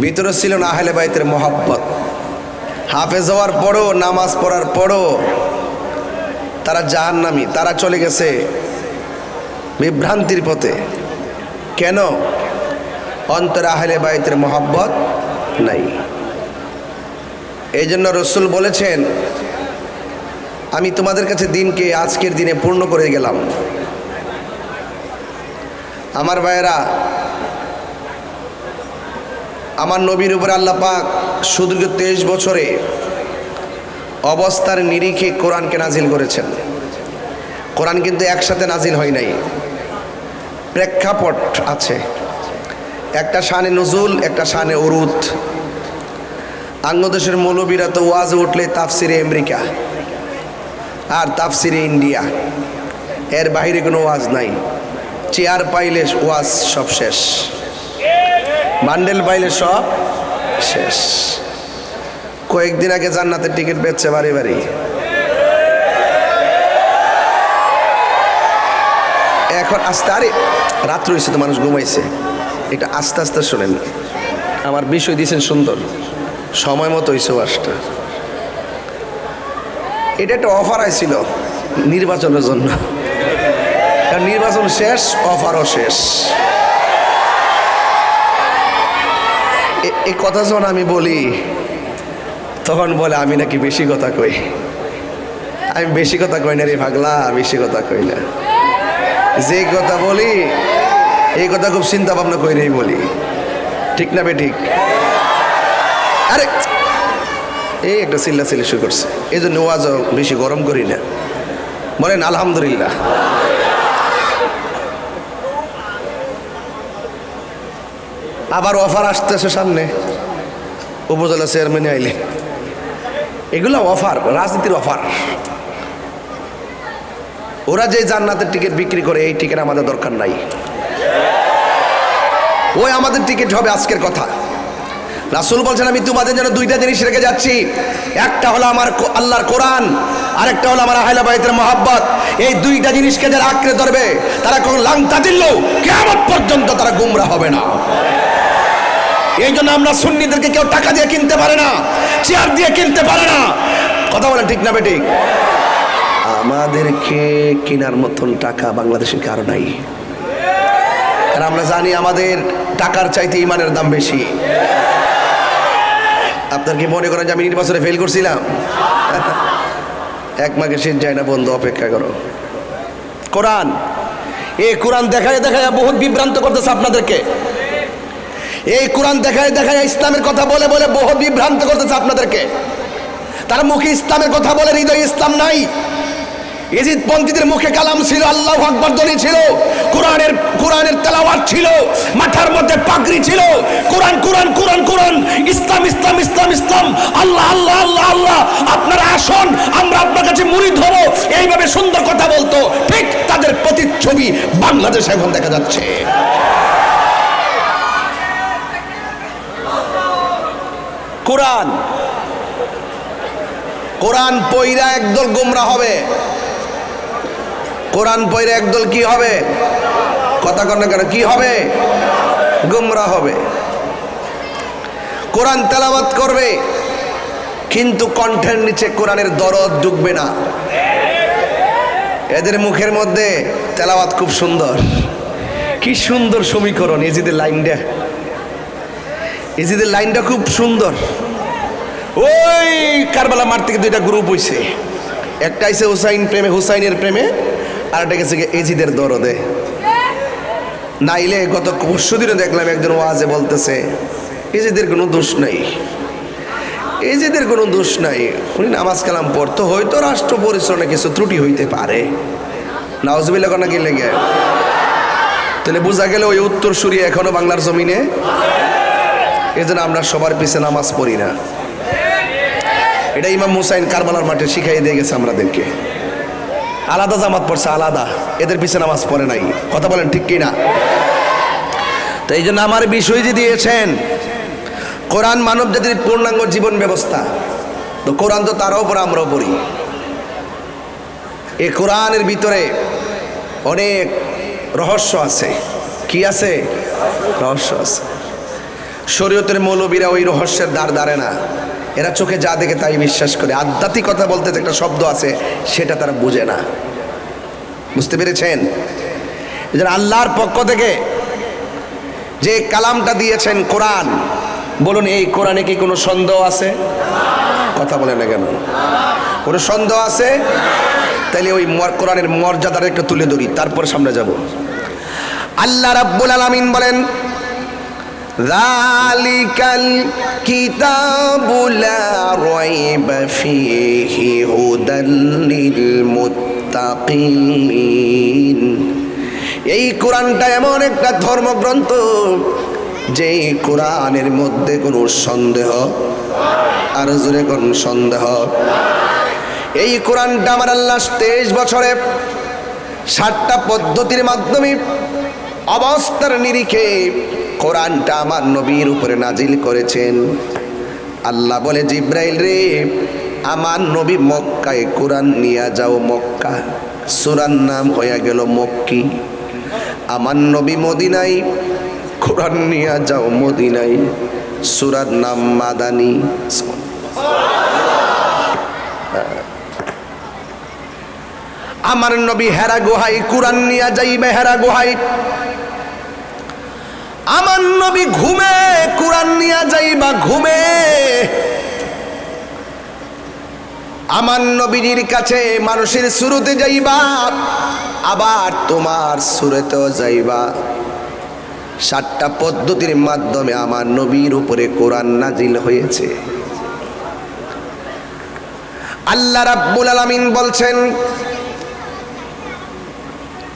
ভিতরে ছিল না আহলে বাইতের মহব্বত। হাফেজ হওয়ার পরও, নামাজ পড়ার পরও তারা জাহান্নামী, তারা চলে গেছে বিভ্রান্তির পথে। কেন? অন্তরে আহলে বাইতের মহব্বত নাই। এই জন্য রাসূল বলেছেন, আমি তোমাদের কাছে দিনকে আজকের দিনে পূর্ণ করে গেলাম। আমার ভাইয়েরা, আমার নবীর উপর আল্লাহ পাক সুদীর্ঘ 23 বছরে অবস্থার নিরিখে কোরআনকে নাজিল করেছেন। কোরআন কিন্তু একসাথে নাজিল হয় নাই, প্রেক্ষাপট আছে। একটা শানে নুজুল, একটা শানে উরুদ। বাংলাদেশের মৌলবীরা তো ওয়াজে উঠলে তাফসিরে আমেরিকা আর তাফসিরে ইন্ডিয়া, এর বাইরে কোনো ওয়াজ নাই। চেয়ার পাইলে ওয়াজ সব শেষ, বান্ডেল পাইলে সব শেষ। কয়েকদিন আগে জান্নাতের টিকিট বেচছে বাড়ি বাড়ি। এখন আস্তে, আরে রাত্র হয়েছে তো, মানুষ ঘুমাইছে, এটা আস্তে আস্তে শোনেন। আমার বিষয় দিয়েছেন সুন্দর, সময় মতো হয়েছে ওয়াজটা। এটা একটা অফার আইছিল নির্বাচনের জন্য, কারণ নির্বাচন শেষ, অফারও শেষ। এই কথা যখন আমি বলি তখন বলে আমি নাকি বেশি কথা কই। আমি বেশি কথা কই না রে পাগলা, বেশি কথা কই না। যে কথা বলি এই কথা খুব চিন্তা ভাবনা কইরেই বলি, ঠিক না বে ঠিক? আরে এই একটা চিল্লাচিল্লি শুরু করছে, এই জন্য ওয়াজও বেশি গরম করি না। বলেন আলহামদুলিল্লাহ। আবার অফার আসতেছে সামনে, উপজেলা চেয়ারম্যান আইলে। এগুলো অফার, রাজনীতির অফার। ওরা যে জান্নাতের টিকিট বিক্রি করে, এই টিকিট আমাদের দরকার নাই। ওই আমাদের টিকিট হবে আজকের কথা। রাসূল বলছেন, আমি তোমাদের জন্য দুইটা জিনিস রেখে যাচ্ছি, একটা হলো আমার আল্লাহর কোরআন, আরেকটা হলো আমার আহলে বাইতের মহব্বত। এই দুইটা জিনিসকে যারা আঁকড়ে ধরবে তারা কোন লাংতা দিলেও কিয়ামত পর্যন্ত তারা গুমরা হবে না। এই জন্য আমরা সুন্নিদেরকে কেউ টাকা দিয়ে কিনতে পারে না, চেয়ার দিয়ে কিনতে পারে না। কথা বলেন ঠিক না বেঠিক? আমাদেরকে কেনার মতন টাকা বাংলাদেশের কারো নাই, কারণ আমরা জানি আমাদের টাকার চাইতে ইমানের দাম বেশি। আপনার কি মনে করেন যে আমি নির্বাচনে ফেল করছিলাম? এক মাকে শেষ যায় না বন্ধু, অপেক্ষা করো। কোরআন, এই কোরআন দেখায় দেখায় বহুত বিভ্রান্ত করতেছে আপনাদেরকে। এই কোরআন দেখায় দেখায় ইসলামের কথা বলে বলে বহুত বিভ্রান্ত করতেছে আপনাদেরকে। তারা মুখে ইসলামের কথা বলে, হৃদয়ে ইসলাম নাই। ইজিদপন্থীদের মুখে কালাম ছিল, আল্লাহু আকবার ধ্বনি ছিল, কোরআনের তেলাওয়াত ছিল, মাথার মধ্যে পাগড়ি ছিল। কোরআন কোরআন কোরআন কোরআন, ইসলাম ইসলাম ইসলাম ইসলাম, আল্লাহ আল্লাহ আল্লাহ আল্লাহ। আপনারা আসুন, আমরা আপনার কাছে মুরিদ হব, এইভাবে সুন্দর কথা বলতো। ঠিক তাদের প্রতিচ্ছবি বাংলাদেশে এখন দেখা যাচ্ছে। কোরআন কোরআন পইরা একদল গোমরা হবে, কোরআন পইরা একদল কি হবে? কথা কন না কেন? কি হবে? গোমরা হবে। কোরআন তেলাওয়াত করবে কিন্তু কণ্ঠের নিচে কোরআনের দরদ ঢুকবে না। এদের মুখের মধ্যে তেলাওয়াত খুব সুন্দর, কি সুন্দর সমীকরণ। এজিদের লাইনটা খুব সুন্দর। ওই কারবালা মাঠ থেকে দুইটা গ্রুপ হইছে, একটা আইছে হুসাইনের প্রেমে, আর একটা গেছে এজিদের দরদে। নাইলে গত পরশুদিনও দেখলাম একজন ওয়াজে বলতেছে এজিদের কোনো দোষ নাই, এজিদের কোনো দোষ নাই, উনি নামাজ কালাম পড়তো, হয়তো রাষ্ট্র পরিচালনায় কিছু ত্রুটি হইতে পারে। নাউজুবিল্লাহ কোনা কি লেগে? তাহলে বোঝা গেল ওই উত্তর সুরিয়া এখনো বাংলার জমিনে। এই জন্য আমরা সবার পিছে নামাজ পড়ি না। এটা ইমাম হুসাইন কারবালার মাঠে শিখাই দিয়ে গেছে আমাদেরকে। আলাদা জামাত পড়ছে, আলাদা, এদের পিছে নামাজ পড়ে নাই। কথা বলেন ঠিক কি না? তো এই জন্য আমার বিষয় যে দিয়েছেন কোরআন মানব জাতির পূর্ণাঙ্গ জীবন ব্যবস্থা। তো কোরআন তো তারাও উপর আমরাও পড়ি। এই কোরআনের ভিতরে অনেক রহস্য আছে। কি আছে? রহস্য আছে। শরীয়তের মৌলবীরা ওই রহস্যের দ্বার দাঁড়ে না, এরা চোখে যা দেখে তাই বিশ্বাস করে। আধ্যাত্মিকতা বলতে যে একটা শব্দ আছে সেটা তারা বুঝে না। বুঝতে পেরেছেন? এই জন্য আল্লাহর পক্ষ থেকে যে কালামটা দিয়েছেন কোরআন, বলুন এই কোরআনে কি কোনো সন্দেহ আছে? কথা বলে না কেন? কোনো সন্দেহ আছে? তাইলে ওই কোরআনের মর্যাদাটা একটু তুলে ধরি, তারপর সামনে যাব। আল্লাহ রাব্বুল আলামিন বলেন যালিকাল কিতাবু লা রাইবা ফীহি হুদাল লিল মুত্তাকিন। এই কোরআনটা এমন একটা ধর্মগ্রন্থ যে কোরআনের মধ্যে কোনো সন্দেহ, আর জোরে কোন সন্দেহ। এই কোরআনটা আমার আল্লাহ 23 বছরে 60টা পদ্ধতির মাধ্যমে অবস্থার নিরিখে কোরআনটা আমার নবীর উপরে নাজিল করেছেন। আল্লাহ বলে জিব্রাইল রে, আমার নবী মক্কায় কোরআন নিয়ে যাও। মক্কা সূরার নাম হয়ে গেল মক্কি। আমার নবী মদিনায় কোরআন নিয়ে যাও মদিনায়, সূরার নাম মাদানী। আমার নবী হেরা গুহায় কোরআন নিয়ে যাইবে, হেরা গুহায়। আমার নবী ঘুমে কোরআন নিয়ে যাইবা, ঘুমে। আমার নবীর কাছে মানুষের সুরতে যাইবা, আবার তোমার সুরতেও যাইবা। 7টা পদ্ধতির মাধ্যমে আমার নবীর উপরে কোরআন নাজিল হয়েছে। আল্লাহ রাব্বুল আলামিন বলছেন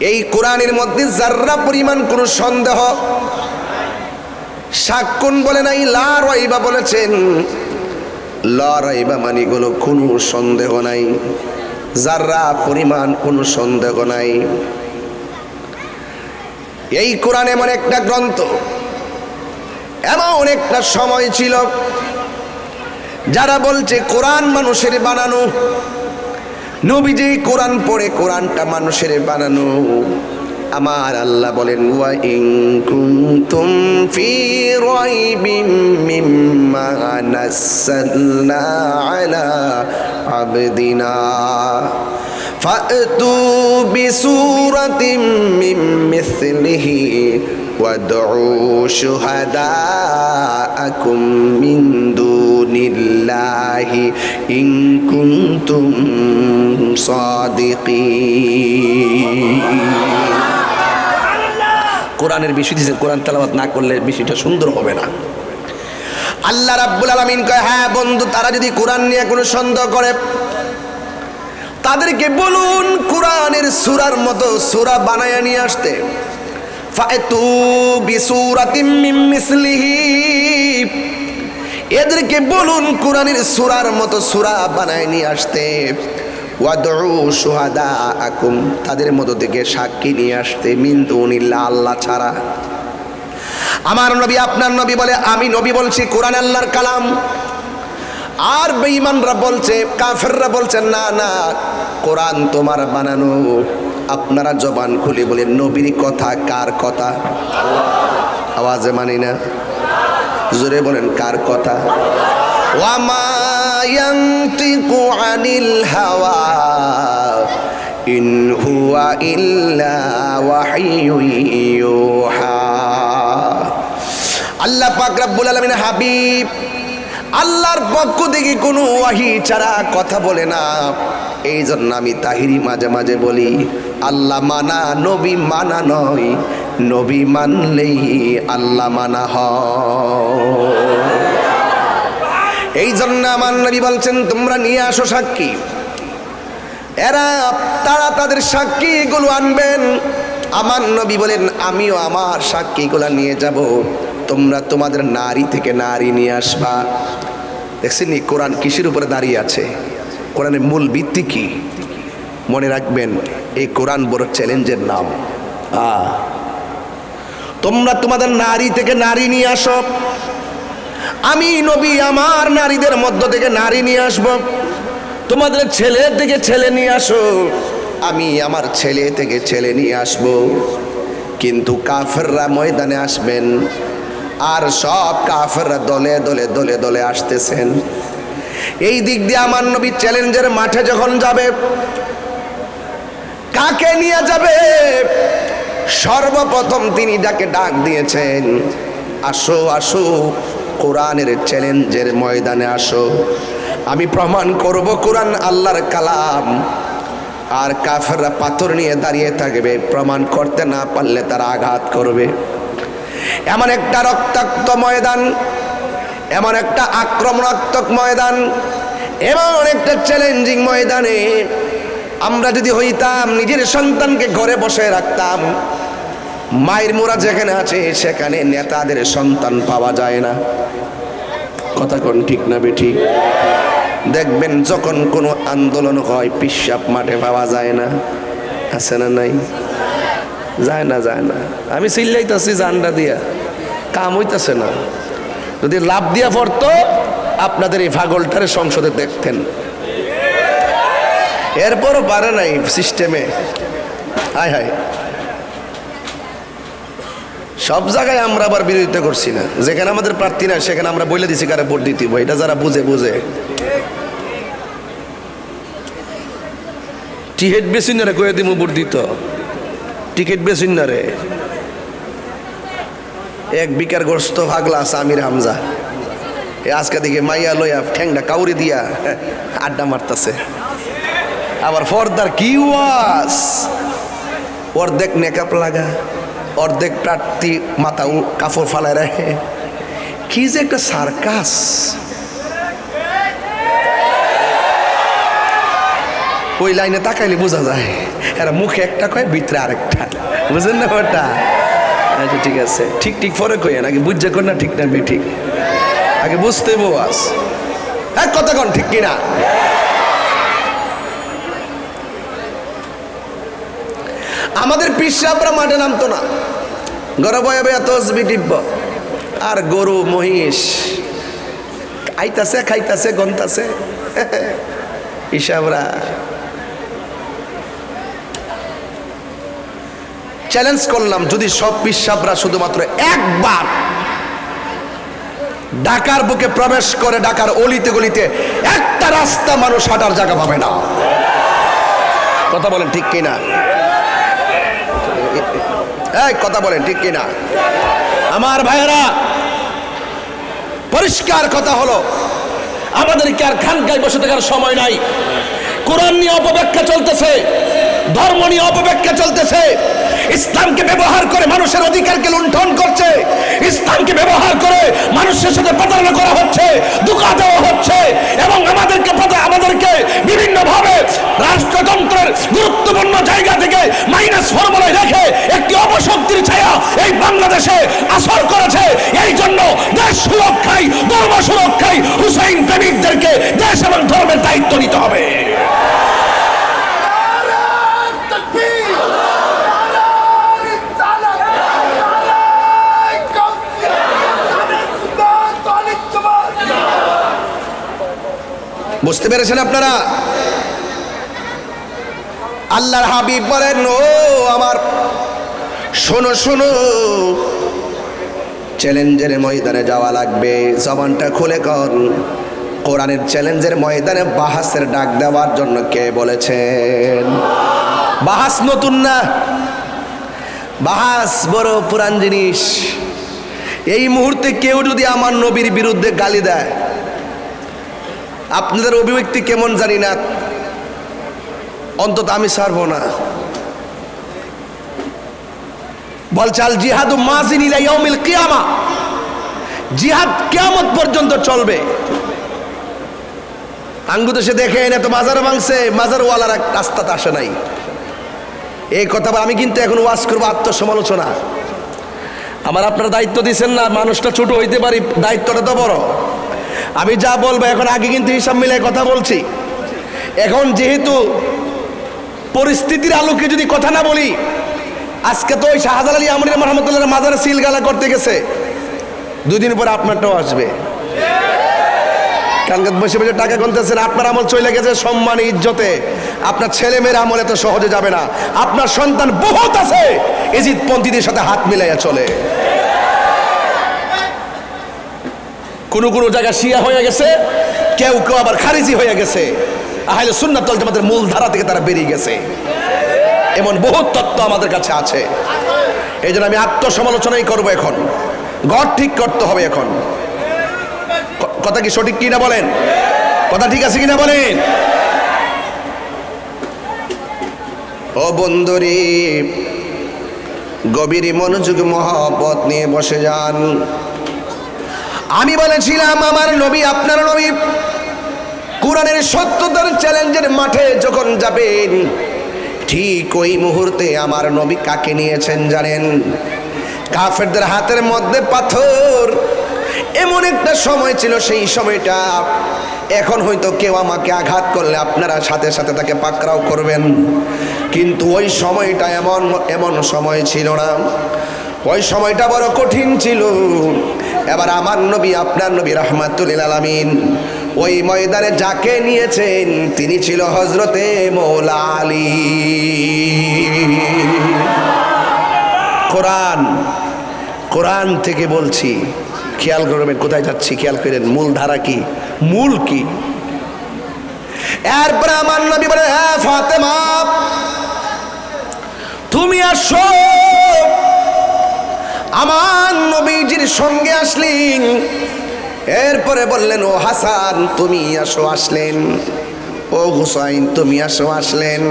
এই কোরআনের মধ্যে যাররা পরিমাণ কোনো সন্দেহ, সাক্কুন বলে নাই, লা রাইবা বলেছেন। লা রাইবা মানে গুলো কোনো সন্দেহ নাই, যাররা পরিমাণ কোনো সন্দেহ নাই। এই কোরআন এমন একটা গ্রন্থ, এমন একটা সময় ছিল যারা বলছে কোরআন মানুষের বানানো। নবীজি কোরআন পড়ে কোরআনটা মানুষের বানানো। আমার আল্লাহ বলেন ওয়া ইন কুনতুম ফি রাইবিম মিম্মা নাযালনা আলা আবদিনা ফাতু বিসূরাতিম মিন মিসলিহি ওয়াদউ শুহাদাআকুম মিন দুনিল্লাহি ইন কুনতুম সাদিকিন। কোরআনের বিষয় দিয়েছেন, কোরআন তেলাওয়াত না করলে বিষয়টা সুন্দর হবে না। আল্লাহ রাব্বুল আলামিন কয়, হ্যাঁ বন্ধু, তারা যদি কোরআন নিয়ে কোনো সন্দেহ করে তাদেরকে বলুন কোরআনের সূরার মতো সূরা বানায়া নিয়ে আসতে। ফাতু বিসূরাতিম মিন মিসলিহি, এদেরকে বলুন কোরআনের সূরার মতো সূরা বানায় নিয়ে আসতে। ওয়াদউ শুহাদাআকুম, তাদের মধ্য থেকে সাক্ষী নিয়ে আসতে। মিন দুনিল্লাহ, আল্লাহ ছাড়া। আমার নবী আপনার নবী বলে, আমি নবী বলছি কোরআন আল্লাহর কালাম। আর বেঈমানরা বলছে, কাফেররা বলছে না না কোরআন তোমার বানানো। আপনারা জবান খুলে বলেন নবীর কথা কার কথা? আওয়াজে মানি না, জোরে বলেন কার কথা? ওয়ামা ইয়ানতিকু আনিল হাওয়া ইন হুয়া ইল্লা ওয়াহয়ুন ইউহা। আল্লাহ পাক রব্বুল আলামিন হাবিব আল্লাহর পক্ষ থেকে কোনো ওয়াহি ছাড়া কথা বলে না। এই জন্য আমি তাহিরি মাঝে মাঝে বলি আল্লাহ মানা নবী মানা নয়, নবী মানলেই আল্লাহ মানা হয়। এই জন্য আমার নবী বলছেন তোমরা নিয়ে আসো সাক্ষী। তারা তাদের সাক্ষীগুলো আনবেন। আমার নবী বলেন আমিও আমার সাক্ষীগুলো নিয়ে যাব, তোমরা তোমাদের নারী থেকে নারী নিয়ে আসবা। দেখছেন কোরআন কিসের উপরে দাঁড়িয়ে আছে? কোরআনের মূল ভিত্তি কি? মনে রাখবেন এই কোরআন বড় চ্যালেঞ্জের নাম। তোমরা তোমাদের নারী থেকে নারী নিয়ে আসো, আমি নবী আমার নারীদের মধ্য থেকে নারী নিয়ে আসব। তোমাদের ছেলে থেকে ছেলে নিয়ে আসো, আমি আমার ছেলে থেকে ছেলে নিয়ে আসব। কিন্তু কাফেররা ময়দানে আসবেন, আর সব কাফেররা দলে দলে দলে দলে আসতেছেন। এই দিক দিয়ে আমার নবী চ্যালেঞ্জের মাঠে যখন যাবে, কাকে নিয়ে যাবে? সর্বপ্রথম তিনি যাকে ডাক দিয়েছেন, আসো আসো কোরআনের চ্যালেঞ্জের ময়দানে আসো, আমি প্রমাণ করব কোরআন আল্লাহর কালাম। আর কাফেররা পাথর নিয়ে দাঁড়িয়ে থাকবে, প্রমাণ করতে না পারলে তারা আঘাত করবে। এমন একটা রক্তাক্ত ময়দান, এমন একটা আক্রমণাত্মক ময়দান, এমন একটা চ্যালেঞ্জিং ময়দানে আমরা যদি হইতাম নিজের সন্তানকে ঘরে বসে রাখতাম, মায়ের মোরা যেখানে আছে সেখানে নেতাদের সন্তান পাওয়া যায় না। কথা কোন ঠিক না বেঠিক? দেখবেন যখন কোনো আন্দোলন হয় পিশাব মাঠে পাওয়া যায় না, আছে না নাই? যায় না, যায় না। আমি চিল্লাইতেছি জান্ডা দিয়া, কাম হইতেছে না। যদি লাভ দিয়া পড়তো আপনাদের এই পাগলটারে সংসদে দেখতেন। এরপরও পারে নাই সিস্টেমে। হায় হায়, সব জায়গায় আমরা আবার বিরোধিতা করছি না। যেখানে আমাদের প্রার্থী না সেখানে আমরা বলে দিছি কারে ভোট দিতে, এটা যারা বুঝে বুঝে। টিকিট বেশি না রে কয়ে দিব ভোট দিত, টিকিট বেশি না রে। এক বিকার গ্রস্ত ভাগলা আমির হামজা, আজকে দিকে মাইয়া লইয়া ঠ্যাংটা কাউরি দিয়া আড্ডা মারতেছে। আবার ফর্দার কি ওয়াজ, অর্ধেক মেকআপ লাগা, অর্ধেক প্রার্থী মাথা কাপড় ফালায় রাখে। কি যে একটা সার্কাস! ওই লাইনে তাকাইলে বোঝা যায় এরা মুখে একটা কয় ভিতরে আরেকটা, বুঝেন না ওটা? আচ্ছা ঠিক আছে, ঠিক ঠিক পরে কইেন, আগে বুঝছে কর না ঠিক না ঠিক, আগে বুঝতে বাস। এক কথা কন ঠিক কিনা? আমাদের পিসাবরা মাঠে নামতো না, গরব হবে তসবি টিপব, আর গরু মহিষ আইতাছে খাইতাছে গন্তাছে। পিসাবরা চ্যালেঞ্জ করলাম, যদি সব পিসাবরা শুধুমাত্র একবার ঢাকার বুকে প্রবেশ করে, ঢাকার অলিতে গলিতে একটা রাস্তা মানুষ হাঁটার জায়গা পাবে না। কথা বলেন ঠিক কিনা? এই কথা বলেন ঠিক কিনা? আমার ভাইয়েরা, পরিষ্কার কথা হলো আমাদেরকে আর খানকায় বসে থাকার সময় নাই। কোরআন নিয়ে অপব্যাখ্যা চলতেছে, ধর্ম নিয়ে অপব্যাখ্যা চলতেছে, ইসলামকে ব্যবহার করে মানুষের অধিকারকে লুণ্ঠন করছে, ইসলামকে ব্যবহার করে মানুষের সাথে প্রতারণা করা হচ্ছে, ধোঁকা দেওয়া হচ্ছে, এবং আমাদেরকে বিভিন্ন ভাবে রাষ্ট্রযন্ত্রের গুরুত্বপূর্ণ জায়গা থেকে মাইনাস ফর্মুলায় রেখে একটি অপশক্তির ছায়া এই বাংলাদেশে আসর করেছে। এই জন্য দেশ সুরক্ষায়, ধর্ম সুরক্ষায় হুসাইন প্রেমিকদেরকে দেশ এবং ধর্মের দায়িত্ব নিতে হবে। বুঝতে পেরেছেন আপনারা? আল্লাহর হাবিব বলেন, ও আমার শোনো শোনো, চ্যালেঞ্জের ময়দানে যাওয়া লাগবে। জবানটা খুলে কর, কোরআনের চ্যালেঞ্জের ময়দানে বাহাসের ডাক দেওয়ার জন্য কে বলেছেন? বাহাস নতুন না, বাহাস বড় পুরান জিনিস। এই মুহূর্তে কেউ যদি আমার নবীর বিরুদ্ধে গালি দেয়, আপনাদের অভিব্যক্তি কেমন জানি না, অন্তত আমি ছাড়বো না। বলছে আল জিহাদু মাজিন ইলা ইয়াউমিল কিয়ামা, জিহাদ কিয়ামত পর্যন্ত চলবে। আঙ্গুতে সে দেখে না তো মাজার ভাঙছে, মাজারওয়ালারা রাস্তাতে আসে নাই। এই কথা আমি কিন্তু এখন ওয়াজ করবো আত্মসমালোচনা। আমার আপনারা দায়িত্ব দিচ্ছেন না, মানুষটা ছোট হইতে পারি, দায়িত্বটা তো বড়। আমি যা বলবো এখন, আগে কিন্তু হিসাব মিলাই কথা বলছি। এখন যেহেতু পরিস্থিতির আলোকে যদি কথা না বলি, আজকে তো ওই শাহজালাল আলী আমরি রহমতুল্লাহ মাজারে সিলগালা করতে গেছে, 2 দিন পরে আপনারটাও আসবে। কানকাত বসে বসে টাকা গুনতেছেন, আপনার আমল চলে গেছে সম্মানে ইজ্জতে। আপনার ছেলে মেয়ের আমল এত সহজে যাবে না। আপনার সন্তান বহুত আছে এজিদ পন্থীদের সাথে হাত মিলাইয়া চলে। কোন কোন জায়গায় শিয়া হয়ে গেছে, কেউ কেউ আবার খারিজি হয়ে গেছে, আহলে সুন্নাত ওয়াল জামাতের মূল ধারা থেকে তারা বেরিয়ে গেছে। এমন বহুত তত্ত্ব আমাদের কাছে আছে। এই জন্য আমি আত্মসমালোচনাই করবো। এখন গড় ঠিক করতে হবে। এখন কথা কি সঠিক কিনা বলেন? কথা ঠিক আছে কিনা বলেন? ও বন্ধুরে, গভীর মনোযোগ মহব্বত নিয়ে বসে যান। আমি বলেছিলাম আমার নবী, আপনার নবী কোরআনের সত্যতার চ্যালেঞ্জের মাঠে যখন যাবেন, ঠিক ওই মুহূর্তে আমার নবী কাকে নিয়েছেন জানেন? কাফেরদের হাতের মধ্যে পাথর। এমন একটা সময় ছিল, সেই সময়টা এখন হয়তো কেউ আমাকে আঘাত করলে আপনারা সাথে সাথে তাকে পাকড়াও করবেন, কিন্তু ওই সময়টা এমন সময় ছিল না। ওই সময়টা বড় কঠিন ছিল। এবার আমার নবী, আপনার নবী রাহমাতুল লিল আলামিন ওই ময়দানে যাকে নিয়েছেন তিনি ছিল হযরতে মওলা আলী। কোরআন থেকে বলছি, খেয়াল করবেন কোথায় যাচ্ছি, খেয়াল করেন মূল ধারা কি, মূল কি। এরপরে আমার নবী বলে, হ্যাঁ ফাতেমা তুমি আসো। আমার নবীজির সঙ্গে আসলেন। এরপরে বললেন, ও হাসান তুমি আসো, আসলেন। ও হুসাইন তুমি আসো, আসলেন।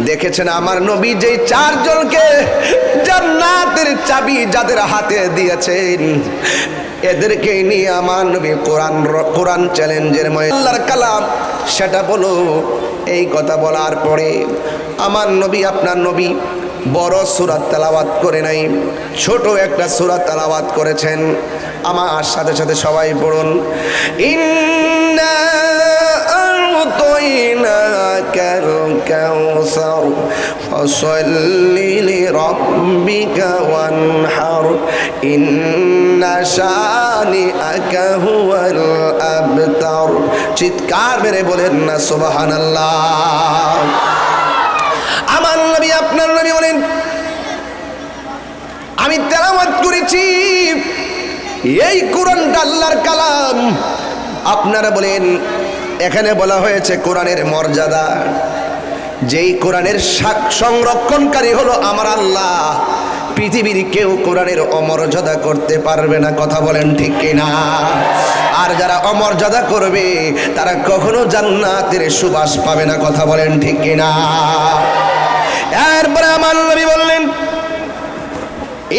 দেখেছেন আমার নবী যেই 4 জনকে জান্নাতের চাবি যাদের হাতে দিয়েছেন, এদেরকে নিয়ে আমার নবী কোরআন চ্যালেঞ্জের আল্লাহর কালাম সেটা বলো। এই কথা বলার পরে আমার নবী, আপনার নবী বড় সূরা তেলাওয়াত করে নাই, ছোট একটা সূরা তেলাওয়াত করেছেন। আমার সাথে সাথে সবাই পড়ুন, ইন্না আ'তাইনাকাল কাউসার ফাসাল্লি লিরাব্বিকা ওয়ানহার ইন্না শানিআকা হুয়াল আবতার। চিৎকার মেরে বলেন না সুবহানাল্লাহ। আমার নবী, আপনার নবী বলেন, আমি তেলাওয়াত করেছি এই কোরআনটা আল্লাহর কালাম। আপনারা বলেন, এখানে বলা হয়েছে কোরআনের মর্যাদা, যেই কোরআনের সংরক্ষণকারী হলো আমার আল্লাহ। পৃথিবীর কেউ কোরআনের অমর্যাদা করতে পারবে না। কথা বলেন ঠিক কিনা? আর যারা অমর্যাদা করবে তারা কখনো জান্নাতের সুবাস পাবে না। কথা বলেন ঠিক কিনা? এরপরে আমার নবী বললেন,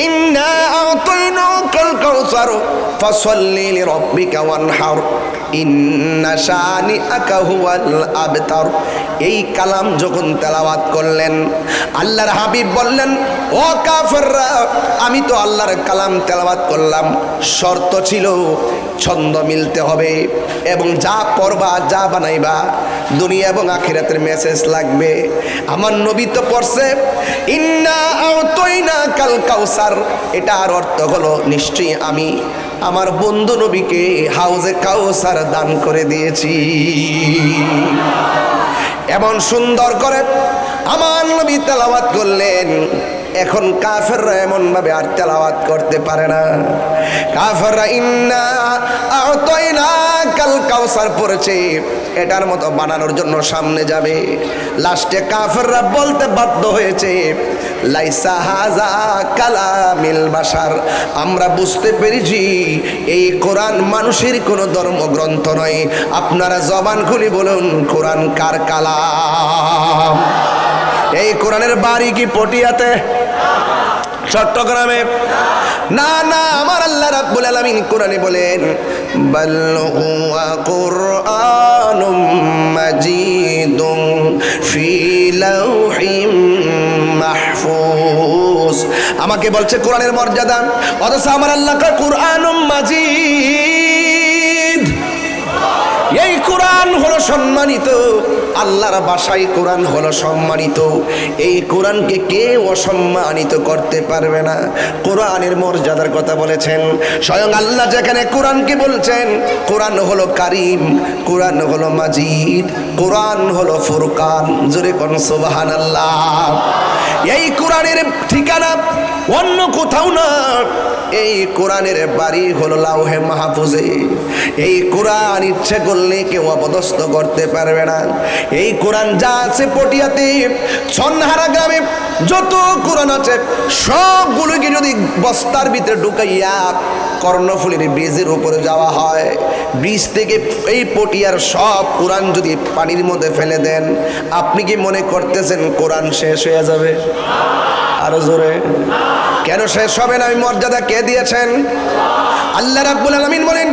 ইন্না আ'তাইনাকাল কাউসার ফাসাল্লি লিরাব্বিকা ওয়ানহার ইন্না শানিআকা হুয়াল আবতার। এই কালাম যখন তেলাওয়াত করলেন, আল্লাহর হাবিব বললেন, ও কাফেররা, আমি তো আল্লাহর কালাম তেলাওয়াত করলাম, শর্ত ছিল ছন্দ মিলতে হবে এবং যা পড়বা, যা বানাইবা দুনিয়া এবং আখিরাতের মেসেজ লাগবে। আমার নবী তো পড়ছে ইন্না আ'তাইনাকাল কাউসার, এটার অর্থ হলো নিশ্চয়ই আমি আমার বন্ধু নবীকে হাউজে কাউসার দান করে দিয়েছি। এমন সুন্দর করে আমার নবী তেলাওয়াত করলেন। এখন কাফেররা এমন ভাবে আর তেলাওয়াত করতে পারে না। কাফেররা ইন্না আ'তাইনাকাল কাউসার পড়েছে, এটার মতো বানানোর জন্য সামনে যাবে। লাস্টে কাফেররা বলতে বাধ্য হয়েছে, লাইসা হাযা কালামিল বাশার, আমরা বুঝতে পেরেছি এই কোরআন মানুষের কোনো ধর্মগ্রন্থ নয়। আপনারা জবান খুলে বলুন, কোরআন কার কালাম? এই কোরআনের বাড়ি কি পটিয়াতে, চট্টগ্রামে? না না, আমার আল্লাহ রাব্বুল আলামিন কোরআনে বলেন, বাল হুয়া কুরআনুম মাজিদুন ফি লাউহিম মাহফুজ। আমাকে বলছে কোরআনের মর্যাদা, অথচ আমার আল্লাহ কয় কুরআনুম মাজিদ। এই কোরআন হলো সম্মানিত, আল্লাহর ভাষায় কোরআন হলো সম্মানিত। এই কোরআনকে কেউ অসম্মানিত করতে পারবে না। কোরআনের মর্যাদার কথা বলেছেন স্বয়ং আল্লাহ, যেখানে কোরআনকে বলছেন কোরআন হলো কারিম, কোরআন হলো মাজিদ, কোরআন হলো ফুরকান। জোরে কোন সুবহানাল্লাহ। এই কোরআনের ঠিকানা অন্য কোথাও না, এই কোরআনের বাড়ি হলো লাউহে মাহফুজে। এই কোরআন ইচ্ছে করলে কেউ অপদস্থ করতে পারবে না। এই কোরআন যা আছে পটিয়াতে, ছনহারা গ্রামে যত কোরআন আছে সবগুলোকে যদি বস্তার ভিতরে ঢুকাইয়া কর্ণফুলীর ব্রিজের উপরে যাওয়া হয়, ব্রিজ থেকে এই পটিয়ার সব কোরআন যদি পানির মধ্যে ফেলে দেন, আপনি কি মনে করতেছেন কোরআন শেষ হয়ে যাবে? আরো জোরে। কেন শেষ হবে না? মর্যাদা কে দিয়েছেন? আল্লাহ রাব্বুল আলামিন বলেন,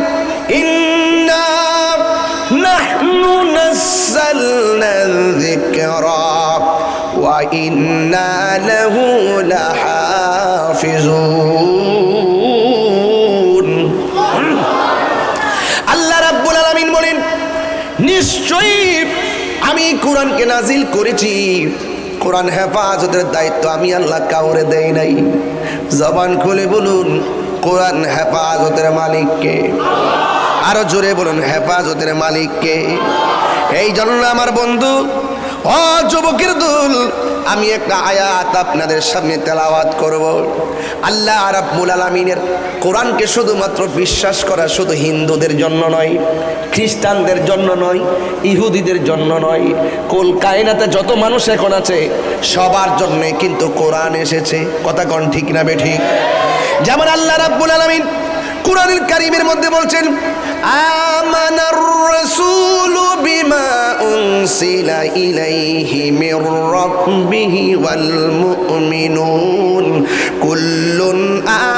ইন্না নাহনু নাযালনা যিকরা ওয়া ইন্না লাহু লাহাফিজুন। আল্লাহ রাব্বুল আলামিন বলেন, নিশ্চয়ই আমি কোরআনকে নাজিল করেছি, কোরআন হেফাজতের দায়িত্ব আমি আল্লাহ কাউরে দেই নাই। জবান খুলে বলুন, কোরআন হেফাজতের মালিককে? আরো জোরে বলুন, হেফাজতের মালিককে? এই জন্য আমার বন্ধু, ও যুবকের দল, আমি একটা আয়াত আপনাদের সামনে তেলাওয়াত করব। আল্লাহ রাব্বুল আলামিনের কোরআনকে শুধুমাত্র বিশ্বাস করা শুধু হিন্দুদের জন্য নয়, খ্রিস্টানদের জন্য নয়, ইহুদিদের জন্য নয়, কুল কায়নাতে যত মানুষ এখন আছে সবার জন্য কিন্তু কোরআন এসেছে। কথা কোন ঠিক না বেঠিক? যেমন আল্লাহ রাব্বুল আলামিন কোরআনুল কারীমের মধ্যে বলছেন, আমানার রাসূলু বিমা উনসিলা ইলাইহি মির রাব্বিহি ওয়াল মুমিনুন কুল্লুন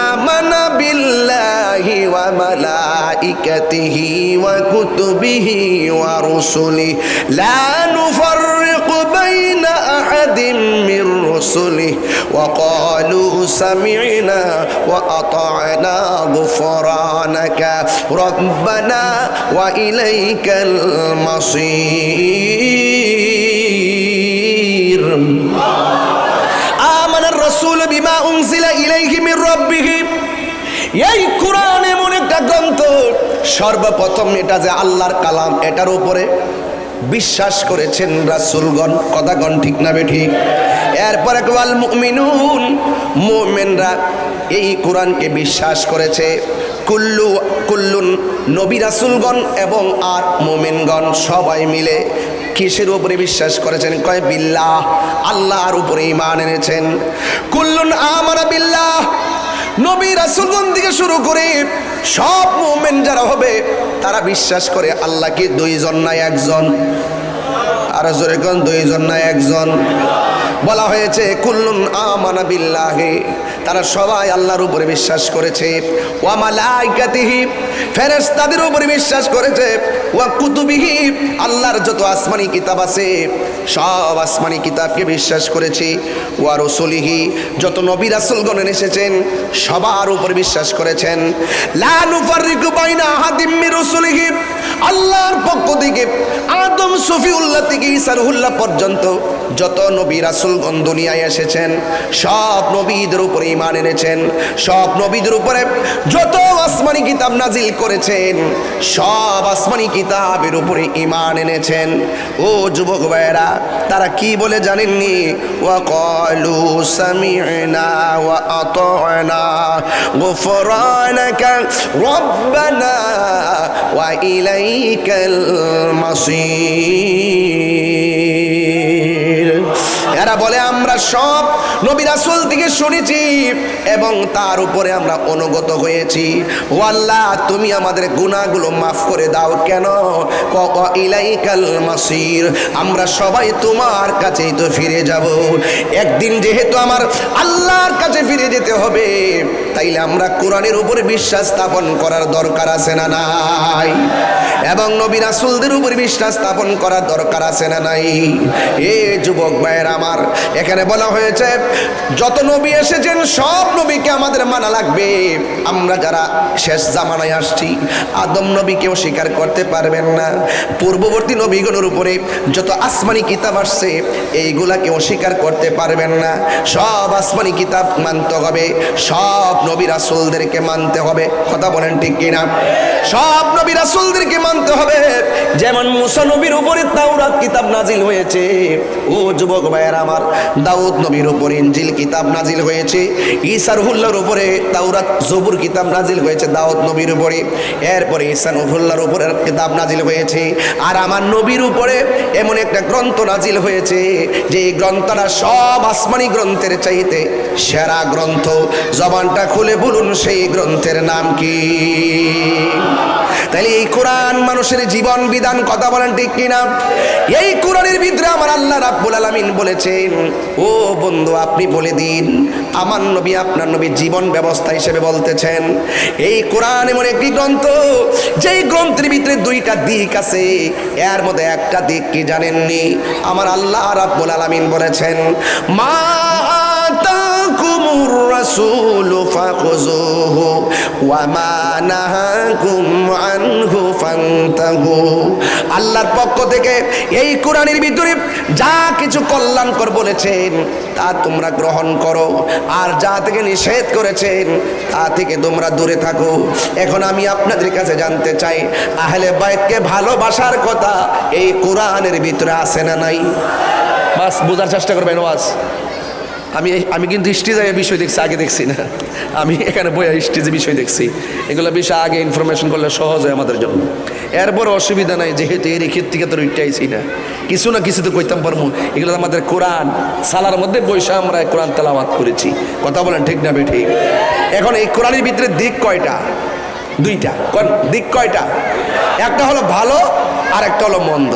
আমানা বিল্লাহি ওয়া মালাইকাতিহি ওয়া কুতুবিহি ওয়া রুসুলিহি লা নুফাররিকু বাইনা আহাদিম মির রুসুলিহি ওয়া ক্বালু সামি'না ওয়া আতা'না গুফরানাকা রাব্বানা ওয়া ইলাইকাল মাসির। আমানার রাসূল বিমা উনজিলা ইলাইহি মির রাব্বিহি। এই কোরআন এমন একটা গ্রন্থ, সর্বপ্রথম এটা যে আল্লাহর কালাম, এটার উপরে বিশ্বাস করেছেন রাসূলগণ। কথা কোন ঠিক না বেঠিক? এরপরে ওয়াল মুমিনুন, মুমিনরা এই কোরআনকে বিশ্বাস করেছে। কুল্লুন, নবী রাসূলগণ এবং আর মুমিনগণ সবাই মিলে কিসের উপরে বিশ্বাস করেছেন? কয় বিল্লাহ, আল্লাহর উপরে ঈমান এনেছেন। কুল্লুন আমানা বিল্লাহ, নবী রাসূলগণ থেকে শুরু করে সব মুমিন যারা হবে তারা বিশ্বাস করে আল্লাহ কি দুইজন না একজন? আর জোরে কোন, দুইজন না একজন? বলা হয়েছে কুল্লুন আমানা বিল্লাহি, তারা সবাই আল্লাহর উপরে বিশ্বাস করেছে। ওয়া মালাইকাতিহি, ফেরেশতাদের উপরে বিশ্বাস করেছে। ওয়া কুতুবিহি, আল্লাহর যত আসমানি কিতাব আছে সব আসমানি কিতাবকে বিশ্বাস করেছে। ওয়া রুসুলিহি, যত নবী রাসূলগণ এসেছেন সবার উপর বিশ্বাস করেছেন। লা নুফাররিকু বাইনা আহাদিম মির রুসুলিহি, আল্লাহর পক্ষ থেকে আদম সফিউল্লাহ থেকে ঈসা রুহুল্লাহ পর্যন্ত যত নবী রাসূলগণ দুনিয়ায় এসেছেন সব নবীদের উপরে ঈমান এনেছেন। সব নবীদের উপরে যত আসমানি কিতাব নাজিল করেছেন সব আসমানি কিতাবের উপরে ঈমান এনেছেন। ও যুবক ভাইয়েরা, তারা কি বলে জানেননি? ওয়া ক্বালু সামি'না ওয়া আতা'না গুফরানাকা রব্বানা ওয়া ইলাইকাল মাসির। এরা বলে আমরা সব নবী রাসূল থেকে শুনেছি এবং তার উপরে আমরা অনুগত হয়েছি। ও আল্লাহ, তুমি আমাদের গুনাহগুলো মাফ করে দাও। কেন? ইলাইকাল মাসির, আমরা সবাই তোমার কাছেই তো ফিরে যাব। একদিন যেহেতু আমার আল্লাহর কাছে ফিরে যেতে হবে, তাইলে আমরা কোরআনের উপরে বিশ্বাস স্থাপন করার দরকার আছে না নাই? এবং নবী রাসূলদের উপরে বিশ্বাস স্থাপন করার দরকার আছে না নাই? এ যুবক ভাইয়েরা আমার, এখানে বলা হয়েছে যত নবী এসেছেন সব নবীকে আমাদের মানা লাগবে। আমরা যারা শেষ জামানায় আসছি আদম নবীকেও স্বীকার করতে পারবেন না। পূর্ববর্তী নবীগণের উপরে যত আসমানি কিতাব আসছে এইগুলাকেও স্বীকার করতে পারবেন না। সব আসমানি কিতাব মানতে হবে, সব নবী রাসূলদেরকে মানতে হবে। কথা বলেন ঠিক কিনা? সব নবী রাসূলদেরকে মানতে হবে। যেমন মুসা নবীর উপরে তাওরাত কিতাব নাজিল হয়েছে, ও যুবক ভাইয়েরা আমার, দাউদ নবীর উপরে ইনজিল কিতাব নাজিল হয়েছে। ঈসা রুহুল্লাহর উপরে তাওরাত জবুর কিতাব নাজিল হয়েছে দাউদ নবীর উপরে। এরপরে ঈসা রুহুল্লাহর উপরে কিতাব নাজিল হয়েছে। আর আমার নবীর উপরে এমন একটা গ্রন্থ নাজিল হয়েছে যে এই গ্রন্থটা সব আসমানি গ্রন্থের চাইতে সেরা গ্রন্থ। জবানটা খুলে বলুন সেই গ্রন্থের নাম কি? তাহলে এই কোরআন মানুষের জীবন বিধান। কথা বলেন ঠিক কিনা? এই কোরআনের ভিতরে আমার আল্লাহ রাব্বুল আলামিন বলেছেন, ও বন্ধু আপনি বলে দিন আমার নবী আপনার নবী জীবন ব্যবস্থা হিসেবে বলতেছেন এই কোরআন এমন একটি গ্রন্থ যেই গ্রন্থের ভিতরে দুইটা দিক আছে। এর মধ্যে একটা দিক কি জানেননি? আমার আল্লাহ রাব্বুল আলামিন বলেছেন, মা আতাকুমুর রাসূলু ফাখুযুহু ওয়া মা নাহাকুম আনহু ফান্তাহু। আল্লাহর পক্ষ থেকে এই কোরআনের ভিতরে যা কিছু কল্যাণকর বলেছেন তা তোমরা গ্রহণ করো, আর যা থেকে নিষেধ করেছেন তা থেকে তোমরা দূরে থাকো। এখন আমি আপনাদের কাছে জানতে চাই, আহলে বাইতকে ভালোবাসার কথা এই কোরআনের ভিতরে আছে না নাই? বাস বোঝার চেষ্টা করবেন। ওয়াজ আমি কিন্তু স্টেজে বিষয় দেখছি, আগে দেখছি না। আমি এখানে বইয়া স্টেজে বিষয় দেখছি। এগুলো বিষয় আগে ইনফরমেশন করলে সহজ হয় আমাদের জন্য। এরপর অসুবিধা নাই, যেহেতু এর ক্ষেত থেকে তো উঠতেছি না, কিছু না কিছু তো কইতাম পারবো। এগুলো আমাদের কোরআন সালার মধ্যে বৈশা আমরা কোরআন তেলাওয়াত করেছি। কথা বলেন ঠিক না বেঠিক? এখন এই কোরআনের ভিতরে দিক কয়টা? দুইটা। দিক কয়টা? একটা হলো ভালো আর একটা হলো মন্দ।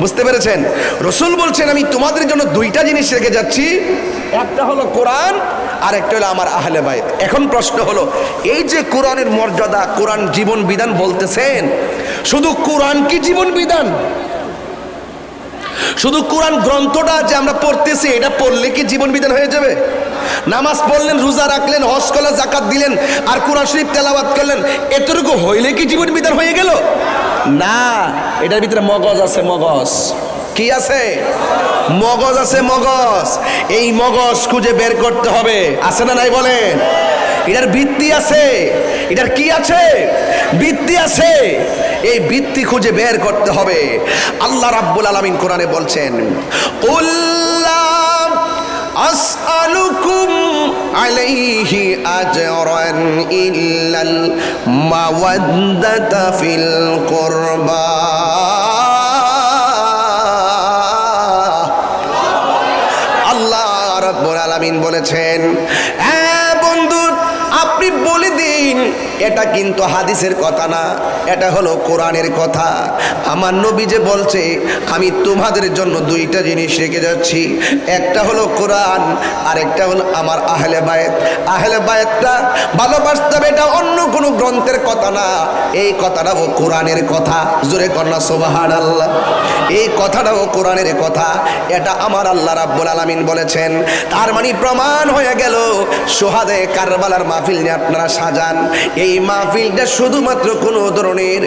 বুঝতে পেরেছেন? রাসূল বলছেন আমি তোমাদের জন্য দুইটা জিনিস রেখে যাচ্ছি, একটা হলো কোরআন আর একটা হলো আমার আহলে বাইত। এখন প্রশ্ন হলো, এই যে কোরআনের মর্যাদা, কোরআন জীবন বিধান বলতেছেন, শুধু কোরআন কি জীবন বিধান? শুধু কোরআন গ্রন্থটা যে আমরা পড়তেছি এটা পড়লে কি জীবন বিধান হয়ে যাবে? নামাজ পড়লেন, রোজা রাখলেন, হজ করলেন, যাকাত দিলেন আর কোরআন শরীফ তেলাওয়াত করলেন, এতটুকু হইলে কি জীবন বিধান হয়ে গেল? না, এটার ভিতরে মগজ আছে। মগজ কি আছে? মগজ আছে। মগজ, এই মগজ খুঁজে বের করতে হবে। আছে না নাই বলেন? এটার ভিত্তি আছে। এটার কি আছে? ভিত্তি আছে। এই ভিত্তি খুঁজে বের করতে হবে। আল্লাহ রাব্বুল আলামিন কোরআনে বলছেন, কুল্লা আসআলুকুম আলাইহি আজরান ইল্লাল মাওয়াদ্দাতা ফিল কুরবা। আল্লাহ রাব্বুল আলামিন বলেছেন, বন্ধু আপনি বলে দিন, এটা কিন্তু হাদিসের কথা না, এটা হলো কোরআনের কথা। আমার নবী যে বলছে আমি তোমাদের জন্য দুইটা জিনিস রেখে যাচ্ছি, একটা হলো কোরআন আর একটা হলো আমার আহলে বায়ত। আহলে বায়তটা ভালোবাসতে হবে, এটা অন্য কোনো গ্রন্থের কথা না, এই কথাটাও কোরআনের কথা। জোরে কন্যা সুবহানাল্লাহ। এই কথাটাও কোরআনের কথা, এটা আমার আল্লাহ রাব্বুল আলামিন বলেছেন। তার মানে প্রমাণ হয়ে গেল, সোহাদে কারবালার মাহফিল নিয়ে আপনারা সাজান, এই এই মাহফিলটা শুধুমাত্র কোনো ধরনের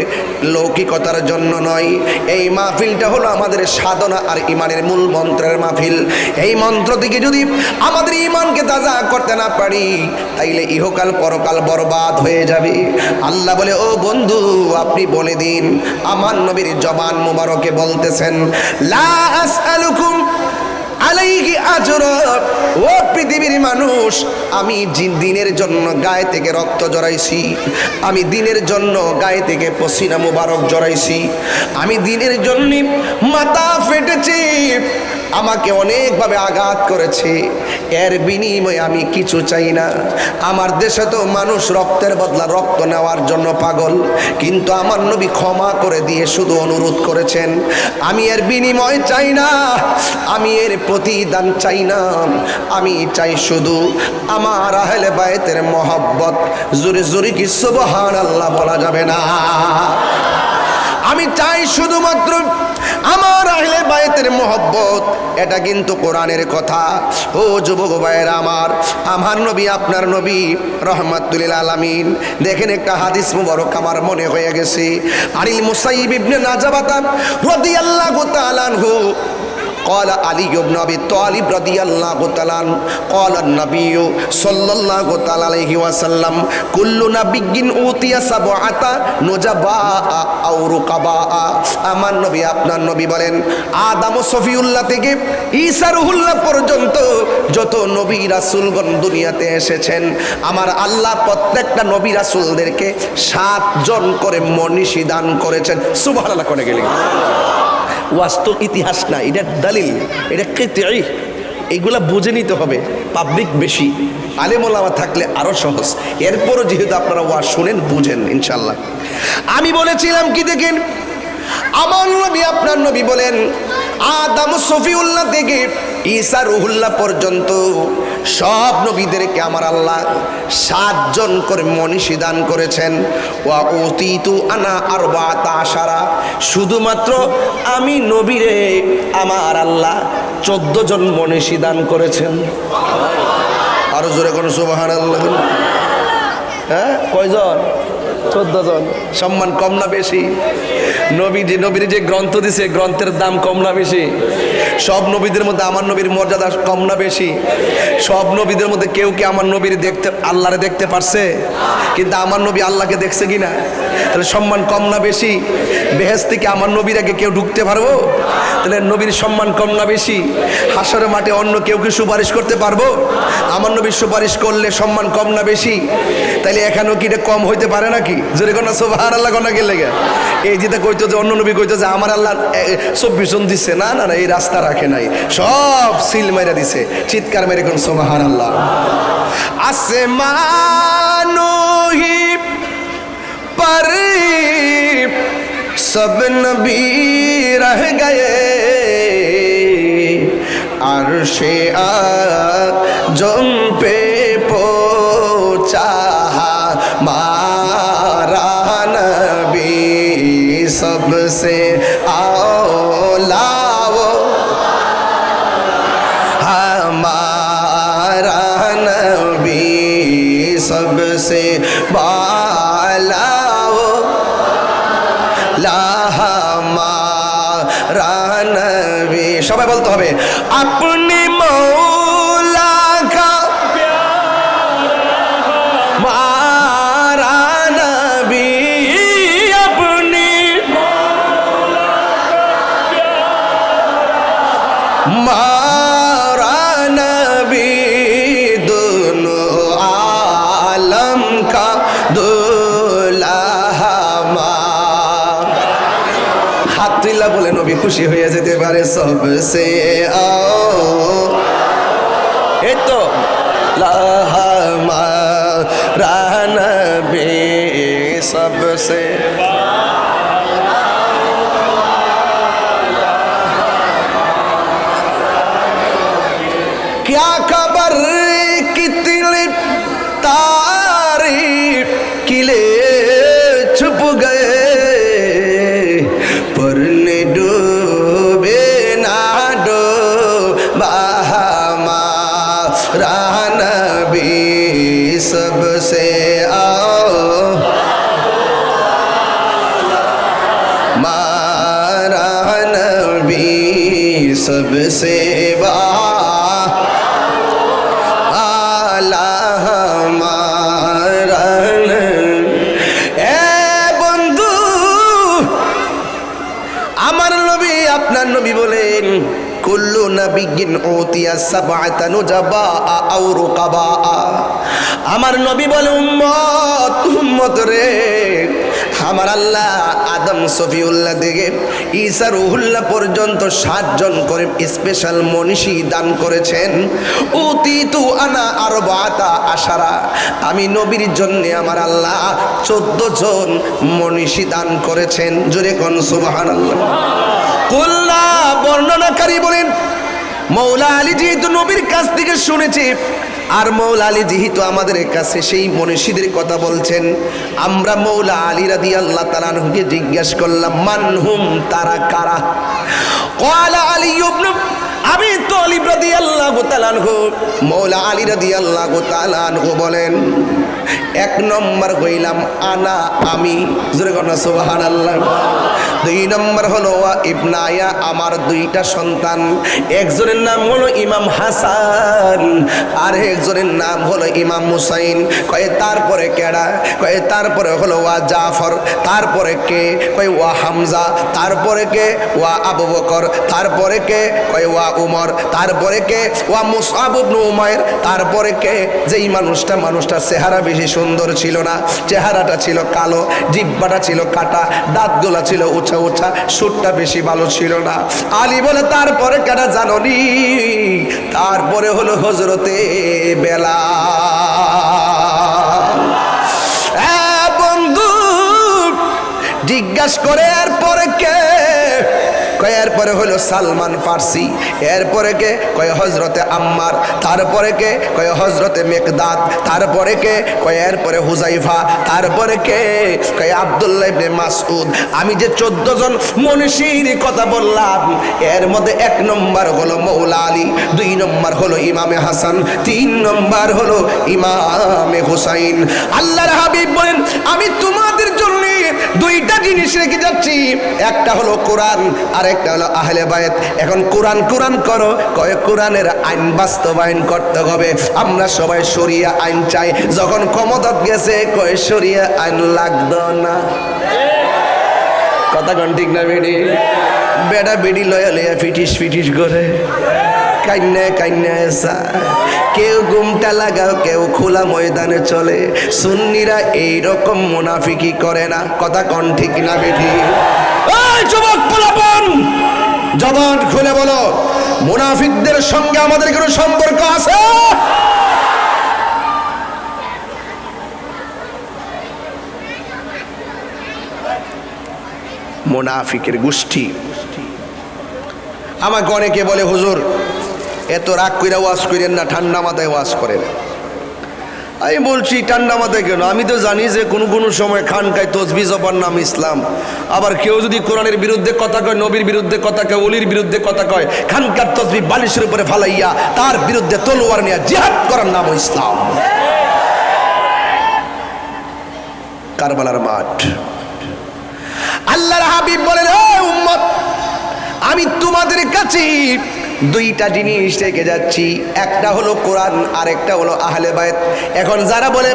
লৌকিকতার জন্য নয়, এই মাহফিলটা হলো আমাদের সাধনা আর ইমানের মূল মন্ত্রের মাহফিল। এই মন্ত্র থেকে যদি আমাদের ইমানকে তাজা করতে না পারি, তাইলে ইহকাল পরকাল বরবাদ হয়ে যাবে। আল্লাহ বলে, ও বন্ধু, আপনি বলে দিন, আমার নবীর জবান মুবারকে বলতেছেন, লা আসআলুকুম আলাইহি আজরা। ও পৃথিবীর মানুষ, আমি দিনের জন্য গায়ে থেকে রক্ত জড়াইছি, আমি দিনের জন্য গায়ে থেকে পসিনা মুবারক জড়াইছি, আমি দিনের জন্য মাথা ফেটেছি, আমাকে অনেকভাবে আঘাত করেছে, এর বিনিময়ে আমি কিছু চাই না। আমার দেশে তো মানুষ রক্তের বদলা রক্ত নেওয়ার জন্য পাগল, কিন্তু আমার নবী ক্ষমা করে দিয়ে শুধু অনুরোধ করেছেন, আমি এর বিনিময় চাই না, আমি এর প্রতিদান চাই না, আমি চাই শুধু আমার আহলে বাইতের মহব্বত। জোরে জোরে কি সুবহানাল্লাহ বলা যাবে না? আমি চাই শুধুমাত্র আমার আহলে বাইতের মহব্বত। এটা কিন্তু কোরআনের কথা। ও যুবক ভাইয়েরা আমার নবী, আপনার নবী রহমাতুল লিল আলামিন, দেখেন একটা হাদিস মুবারক আমার মনে হয়ে গেছে। আনিল মুসাইয়িব ইবনে নাজাবাতা রাদিয়াল্লাহু তাআলা আনহু قال علي بن ابي طالب رضي الله تعالى عنه قال النبي صلى الله تعالى عليه وسلم كل نبي اوتي سبعه نجباء او رقباء। আমার নবী, আপনার নবী বলেন, আদম ও সফিউল্লাহ থেকে ঈসা রুহুল্লাহ পর্যন্ত যত নবী রাসূলগণ দুনিয়াতে এসেছেন, আমার আল্লাহ প্রত্যেকটা নবী রাসূলদেরকে 7 জন করে মনীষী দান করেছেন। সুবহানাল্লাহ করে গেলেন। বাস্তব ইতিহাস না, এটা দলিল, এটা কিতাই, এইগুলা বুঝে নিতে হবে। পাবলিক বেশি, আলেম ওলামা থাকলে আরো সহজ। এরপরও যেহেতু আপনারা ওয়াজ শুনেন, বুঝেন ইনশাল্লাহ। আমি বলেছিলাম কি, দেখেন আমার নবী, আপনার নবী বলেন, আদম সফিউল্লাহ থেকে ঈসা রুহুল্লাহ পর্যন্ত সব নবীদেরকে আমার আল্লাহ 7 জন করে মনীষী দান করেছেন। ওয়া উতিতু আনা আরবাতা আশারা, শুধুমাত্র আমি নবীরে আমার আল্লাহ 14 জন মনীষী দান করেছেন। আরো জোরে কোন সুবহানাল্লাহ। হ্যাঁ, কয়জন? 14 জন। সম্মান কম না বেশি? নবীর যে গ্রন্থ দিছে, গ্রন্থের দাম কম না বেশি? সব নবীদের মধ্যে আমার নবীর মর্যাদা কম না বেশি? সব নবীদের মধ্যে কেউ কি আমার নবীর আল্লাহরে দেখতে পারছে? কিন্তু আমার নবী আল্লাহকে দেখছে কিনা? তাহলে সম্মান কম না বেশি? বেহেশত থেকে আমার নবীর আগে কেউ ঢুকতে পারবো? তাহলে নবীর সম্মান কম না বেশি? হাসরের মাঠে অন্য কেউ কি সুপারিশ করতে পারবো? আমার নবীর সুপারিশ করলে সম্মান কম না বেশি? তাইলে এখানেও কি এটা কম হইতে পারে নাকি? জোরে কোন সুবহানাল্লাহ কোন গেলে গে? এই যেটা কইতো যে অন্য নবী কইতো যে আমার আল্লাহ 24 জন দিচ্ছে, না না না, এই রাস্তা রাখে নাই, সব সিল মেরে দিছে। চিৎকার মেরে কোন সুবহানাল্লাহ। আসমানোহি पर सब नबी रह गए, अर्शे आज़म पे पहुंचा हमारा नबी, सबसे औला वो हमारा नबी, सबसे बाला वो हमारा नबी। সবাই বলতে হবে, अपने मौला का हमारा नबी, अपने हमारा नबी, दोनों आलम का হাতলা বলে নবী খুশি হয়ে যেতে পারে। সবসে এই তো হামারা নবী, সবসে क्या खबर कितनी तारीफ किले छुप गए, पर ने डूबे ना डूबा हमारा नबी, सबसे आओ सबसे आला हमारा ए बंधु আমার নবী আপনার নবী বলেন কুল্লু নাবিয়্যিন উতিয়া সাবআতা নুজাবা আও রুকাবা আমার নবী বলে উম্মত রে আমার আল্লাহ আদম সফিউল্লাহ থেকে ঈসা রুহুল্লাহ পর্যন্ত 7 জন করে স্পেশাল মনীষী দান করেছেন উতিতু আনা আরবাতা আশারা আমি নবীর জন্য আমার আল্লাহ 14 জন মনীষী দান করেছেন জোরে কোন সুবহানাল্লাহ কুল্লা বর্ণনাকারী বলেন মৌলা আলী যেহেতু নবীর কাছ থেকে শুনেছি আর মৌলা আলী যেহেতু আমাদের কাছে সেই মনীষীদের কথা বলছেন আমরা মৌলা আলী রাদিয়াল্লাহু তাআলা আনহুকে জিজ্ঞাসা করলাম মানহুম তারা কারা ক্বালা আলী ইবনে আবি তালিব রাদিয়াল্লাহু তাআলা আনহু মৌলা আলী রাদিয়াল্লাহু তাআলা আনহু বলেন 1 নম্বর হইলাম আনা আমি জোরে কোন সুবহানাল্লাহ 2 নম্বর হলো ইবনায়া আমার 2টা সন্তান একজনের নাম হলো ইমাম হাসান আর একজনের নাম হলো ইমাম হুসাইন কয় তারপরে কেডা কয় তারপরে হলো জাফর তারপরে কে কয় হামজা তারপরে কে আবু বকর তারপরে কে কয় উমর তারপরে কে মুসআব ইবনে উমাইর তারপরে কে যেই মানুষটা চেহারা বেশি সুন্দর ছিল না চেহারাটা ছিল কালো জিহ্বাটা ছিল কাটা দাঁতগুলা ছিল উঁচা উঁচা সুরটা বেশি ভালো ছিল না আলী বলে তারপরে কেডা জানোনি তারপরে হলো হযরতে বেলাল বন্ধু জিজ্ঞাসা করে এরপরে কে কয় এরপরে হলো সালমান ফার্সি এরপরে কে কয় হযরতে আম্মার তারপরে কে কয় হযরতে মিকদাদ তারপরে কে কয় এরপরে হুযাইফা তারপরে কে কয় আব্দুল্লাহ ইবনে মাসউদ আমি যে 14 জন মনীষীর কথা বললাম এর মধ্যে 1 নম্বর হলো মৌলা আলী 2 নম্বর হলো ইমামে হাসান 3 নম্বর হলো ইমামে হুসাইন আল্লাহর হাবিব বলেন আমি তোমাদের জন্য 2টা জিনিস রেখে যাচ্ছি একটা হলো কোরআন আর একটা হলো আহলে বায়াত এখন কোরআন করো কয় কোরআনের আইন বাস্তবায়ন করতে হবে আমরা সবাই শরিয়া আইন চাই যখন ক্ষমতা গেছে কয় শরিয়া আইন লাগতো না কথা কোন ঠিক না বেডা বেডি লয়া লয়া ফিটিস করে কান্না এসা কেউ ঘুমটা লাগাও কেউ খোলা ময়দানে চলে সুন্নিরা এইরকম মুনাফিকি করে না কথা কোন ঠিক না বেডি ওই যুবক পোলাপন জবান খুলে বলো মুনাফিকদের সঙ্গে আমাদের কোনো সম্পর্ক আছে মুনাফিকের গোষ্ঠী আমাকে অনেকে বলে হুজুর এত রাগ কইরা ওয়াজ করেন না ঠান্ডা মাথায় ওয়াজ করেন আমি বলছি ঠান্ডা মাথায় কেন আমি তো জানি যে কোনো সময় খানকায় তসবিহ জপার নাম ইসলাম আবার কেউ যদি কোরআনের বিরুদ্ধে কথা কয় নবীর বিরুদ্ধে কথা কয় ওলির বিরুদ্ধে কথা কয় খানকার তসবিহ বালিশের উপরে ফালাইয়া তার বিরুদ্ধে তলোয়ার নিয়ে জিহাদ করার নাম ইসলাম কারবালার মাঠ আল্লাহর হাবিব বলেন ও উম্মত আমি তোমাদের কাছে 2টা জিনিস রেখে যাচ্ছি একটা হলো কোরআন আর একটা হলো আহলে বায়াত এখন যারা বলে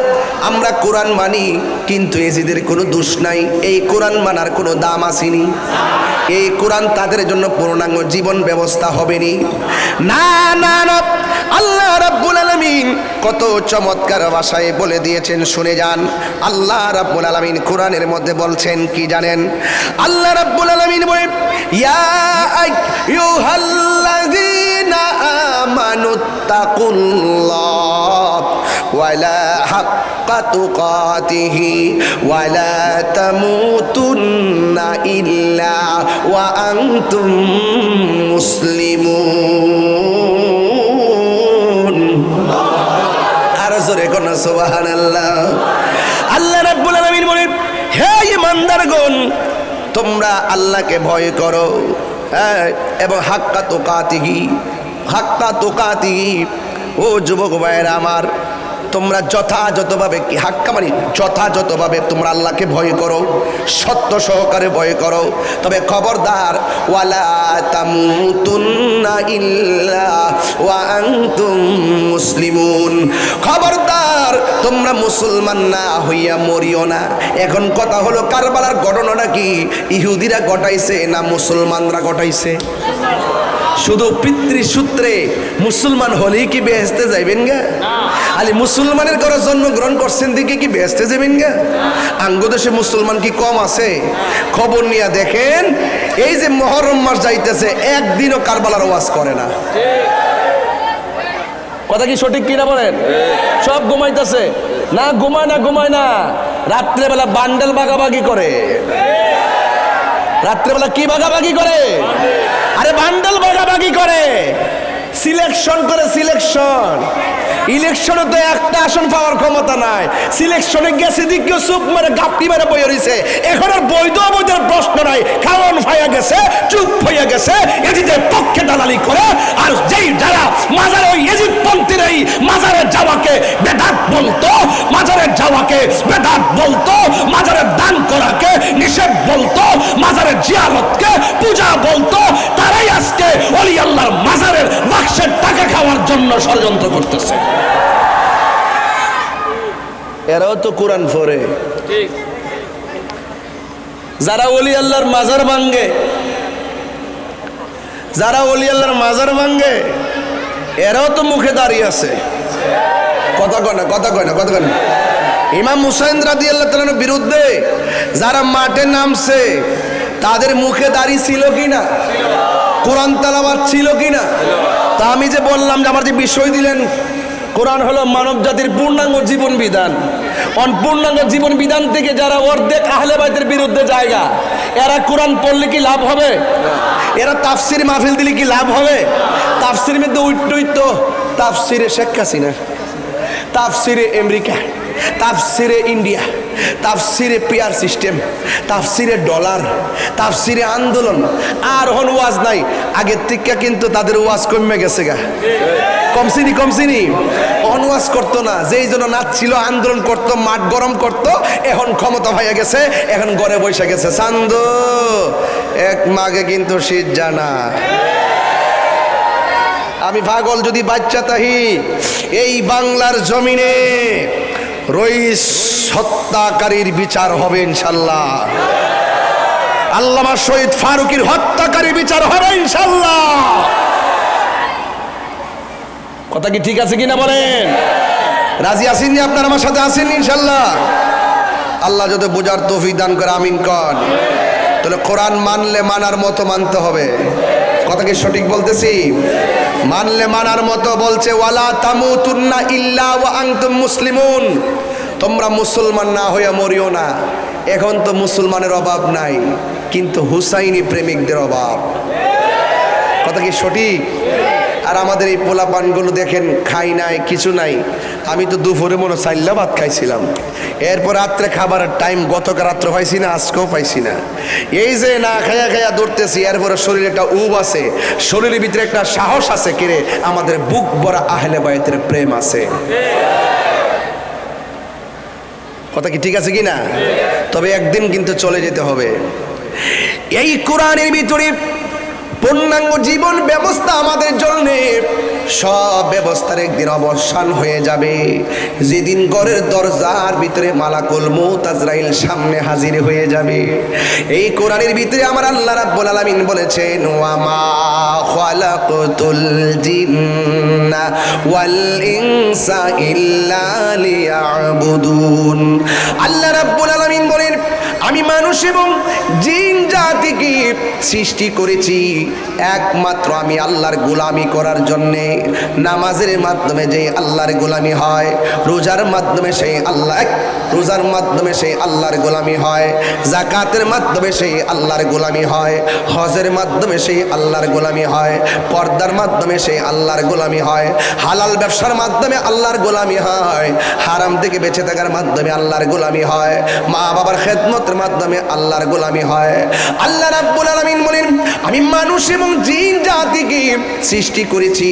আমরা কোরআন মানি কিন্তু এজিদের কোনো দোষ নাই এই কোরআন মানার কোনো দাম আসেনি এই কোরআন তাদের জন্য পূর্ণাঙ্গ জীবন ব্যবস্থা হবেনি না না না আল্লাহ রাব্বুল আলামিন কত চমৎকার ভাষায় বলে দিয়েছেন শুনে যান আল্লাহ রাব্বুল আলামিন কোরআনের মধ্যে বলছেন কি জানেন আল্লাহ রাব্বুল আলামিন বলে ইয়া আইয়ুহাল্লাযীনা আমানুত্তাকুল্লাহ ওয়ালা হাক্কা তুকাতিহি ওয়ালা তামুতুন্না ইল্লা ওয়া আনতুম মুসলিমুন আর জোরে কোন সুবহানাল্লাহ আল্লাহ রাব্বুল আলামিন বলেন হে ঈমানদারগণ তোমরা আল্লাহকে ভয় করো এবং হাক্কা তুকাতিহি ও যুবক ভাইয়েরা আমার তোমরা যথাযথভাবে কি হাক্কামানি যথাযথভাবে তোমরা আল্লাহকে ভয় করো, সত্য সহকারে ভয় করো। তবে খবরদার, ওয়ালা তামুতুন্না ইল্লা ওয়া আনতুম মুসলিমুন, খবরদার তোমরা মুসলমান না হইয়া মরিও না। এখন কথা হলো, কারবালার ঘটনাটা কি ইহুদিরা ঘটাইছে না মুসলমানরা ঘটাইছে? শুধু পিতৃসূত্রে মুসলমান হলেই কি বেহেশতে যাইবেন গা? আলি মুসলমানের ঘরে জন্মগ্রহণ করছেন দিকে কি বেহেশতে যাবেন গা? আঙ্গদেশে মুসলমান কি কম আছে? খবর নিয়ে দেখেন, এই যে মুহররম মাস যাইতেছে, একদিনও কারবালার ওয়াজ করে না। কথা কি সঠিক কিনা বলেন? সব ঘুমাইতেছে না, ঘুমায় না, রাত্রেবেলা বান্ডেল ভাগাভাগি করে। রাত্রেবেলা কি ভাগাভাগি করে? আরে বান্ডেল ভাগাভাগি করে, সিলেকশন করে। সিলেকশন ইলেকশনে তো একটা আসন পাওয়ার ক্ষমতা নাই, সিলেকশনে গেছে দিকে চুপ মেরে গাপ্পি মেরে বই রইছে। এখন আর বৈধ অবৈধের প্রশ্ন নাই, খাওয়ান ফাইয়া গেছে, চুপ হইয়া গেছে, এজিদের পক্ষে দালালি করে। আর যেই যারা মাজারে ওই এজিদ পন্থীর এই মাজারে যাওয়াকে বেদাত বলতো, মাজারে যাওয়াকে বেদাত বলতো, মাজারে দান করাকে নিষেধ বলতো, মাজারে জিয়ারতকে পূজা বলতো, তারাই আজকে ওলি আল্লাহর মাজারের বাক্সের টাকা খাওয়ার জন্য ষড়যন্ত্র করতেছে। এরাও তো কোরআন পড়ে। যারা ওলি আল্লাহর মাজার ভাঙ্গে, যারা ওলি আল্লাহর মাজার ভাঙ্গে, এরাও তো মুখে দাঁড়িয়ে আছে। কথা কয় না। ইমাম হুসাইন রাদিয়াল্লাহু তাআলার বিরুদ্ধে যারা মাঠে নামছে, তাদের মুখে দাড়ি ছিল কিনা? কোরআন তেলাওয়াত ছিল কিনা? তা আমি যে বললাম যে আমার যে বিষয় দিলেন, কোরআন হলো মানব জাতির পূর্ণাঙ্গ জীবন বিধান। পূর্ণাঙ্গ জীবন বিধান থেকে যারা অর্ধেক আহলে বাইতের বিরুদ্ধে জায়গা, এরা কোরআন পড়লে কি লাভ হবে? এরা তাফসির মাহফিল দিলে কি লাভ হবে? তাফসির মধ্যে উইটো তাফসিরে শেখ হাসিনা, তাফসিরে আমেরিকা, তাফসিরে ইন্ডিয়া, তাফসিরে পিয়ার সিস্টেম, তাফসিরে ডলার, তাফসিরে আন্দোলন। আর হন ওয়াজ নাই, আগের থেকে কিন্তু তাদের ওয়াজ কমে গেছে গা। কমসিনি অনওয়াজ করতো না, যেই জন্য নাচছিল, আন্দোলন করতো, মাঠ গরম করতো। এখন ক্ষমতা হয়ে গেছে, এখন ঘরে বসে গেছে। চান্দ এক মাগে কিন্তু শীত জানা। আমি পাগল যদি বাচ্চা তাহি, এই বাংলার জমিনে রইস হত্যাকারীর বিচার হবে ইনশাল্লাহ। আল্লামা শহীদ ফারুকীর হত্যাকারী বিচার হবে ইনশাল্লাহ। কথা কি ঠিক আছে কিনা বলেন? রাজি আছেন নি? আপনার আমার সাথে আছেন ইনশাল্লাহ? আল্লাহ যদি বোঝার তৌফিক দান করে, আমিন কন। তাহলে কোরআন মানলে মানার মতো মানতে হবে। কথা কি সঠিক বলতেছি? মানলে মানার মতো বলছে, ওয়ালা তামুতুন্না ইল্লা ওয়া আনতুম মুসলিমুন, তোমরা মুসলমান না হইয়া মরিও না। এখন তো মুসলমানের অভাব নাই, কিন্তু হুসাইনি প্রেমিকদের অভাব। কথা কি সঠিক? আর আমাদের এই পোলাপানগুলো দেখেন, খাই নাই, কিছু নাই। আমি তো দুপুরে মনে চাইল্লা ভাত খাইছিলাম, এরপর রাত্রে খাবারের টাইম গতকাল রাত্রে পাইছি না, আজকেও পাইছি না। এই যে না খাইয়া দৌড়তেছি, এরপরে শরীরে একটা উব আছে, শরীরের ভিতরে একটা সাহস আছে, কিরে আমাদের বুক ভরা আহলে বাইতের প্রেম আছে। কথা কি ঠিক আছে কিনা? তবে একদিন কিন্তু চলে যেতে হবে। এই কোরআনের ভিতরে পূর্ণাঙ্গ জীবন ব্যবস্থা আমাদের জন্য, সব ব্যবস্থার একদিন অবসান হয়ে যাবে। যেদিন ঘরের দরজার ভিতরে মালাকুল মউত আজরাইল সামনে হাজির হয়ে যাবে। এই কোরআনের ভিতরে আমার আল্লাহ রাব্বুল আলামিন বলেছেন, ওয়া মা খালাকতুল জিন্না ওয়াল ইনসা ইল্লা লিয়াবুদুন। আল্লাহ রাব্বুল আলামিন বলেন, আমি মানুষ এবং জিন জাতিকে সৃষ্টি করেছি একমাত্র আমি আল্লাহর গোলামি করার জন্যে। নামাজের মাধ্যমে যে আল্লাহর গোলামি হয়, রোজার মাধ্যমে সেই রোজার মাধ্যমে সেই আল্লাহর গোলামি হয়, যাকাতের মাধ্যমে সেই আল্লাহর গোলামি হয়, হজের মাধ্যমে সেই আল্লাহর গোলামি হয়, পর্দার মাধ্যমে সেই আল্লাহর গোলামি হয়, হালাল ব্যবসার মাধ্যমে আল্লাহর গোলামি হয়, হারাম থেকে বেঁচে থাকার মাধ্যমে আল্লাহর গোলামি হয়, মা বাবার খেদমতের মাধ্যমে আল্লাহর গোলামি হয়। আল্লাহ রাব্বুল আলামিন বলেন, আমি মানুষ এবং জিন জাতিকে সৃষ্টি করেছি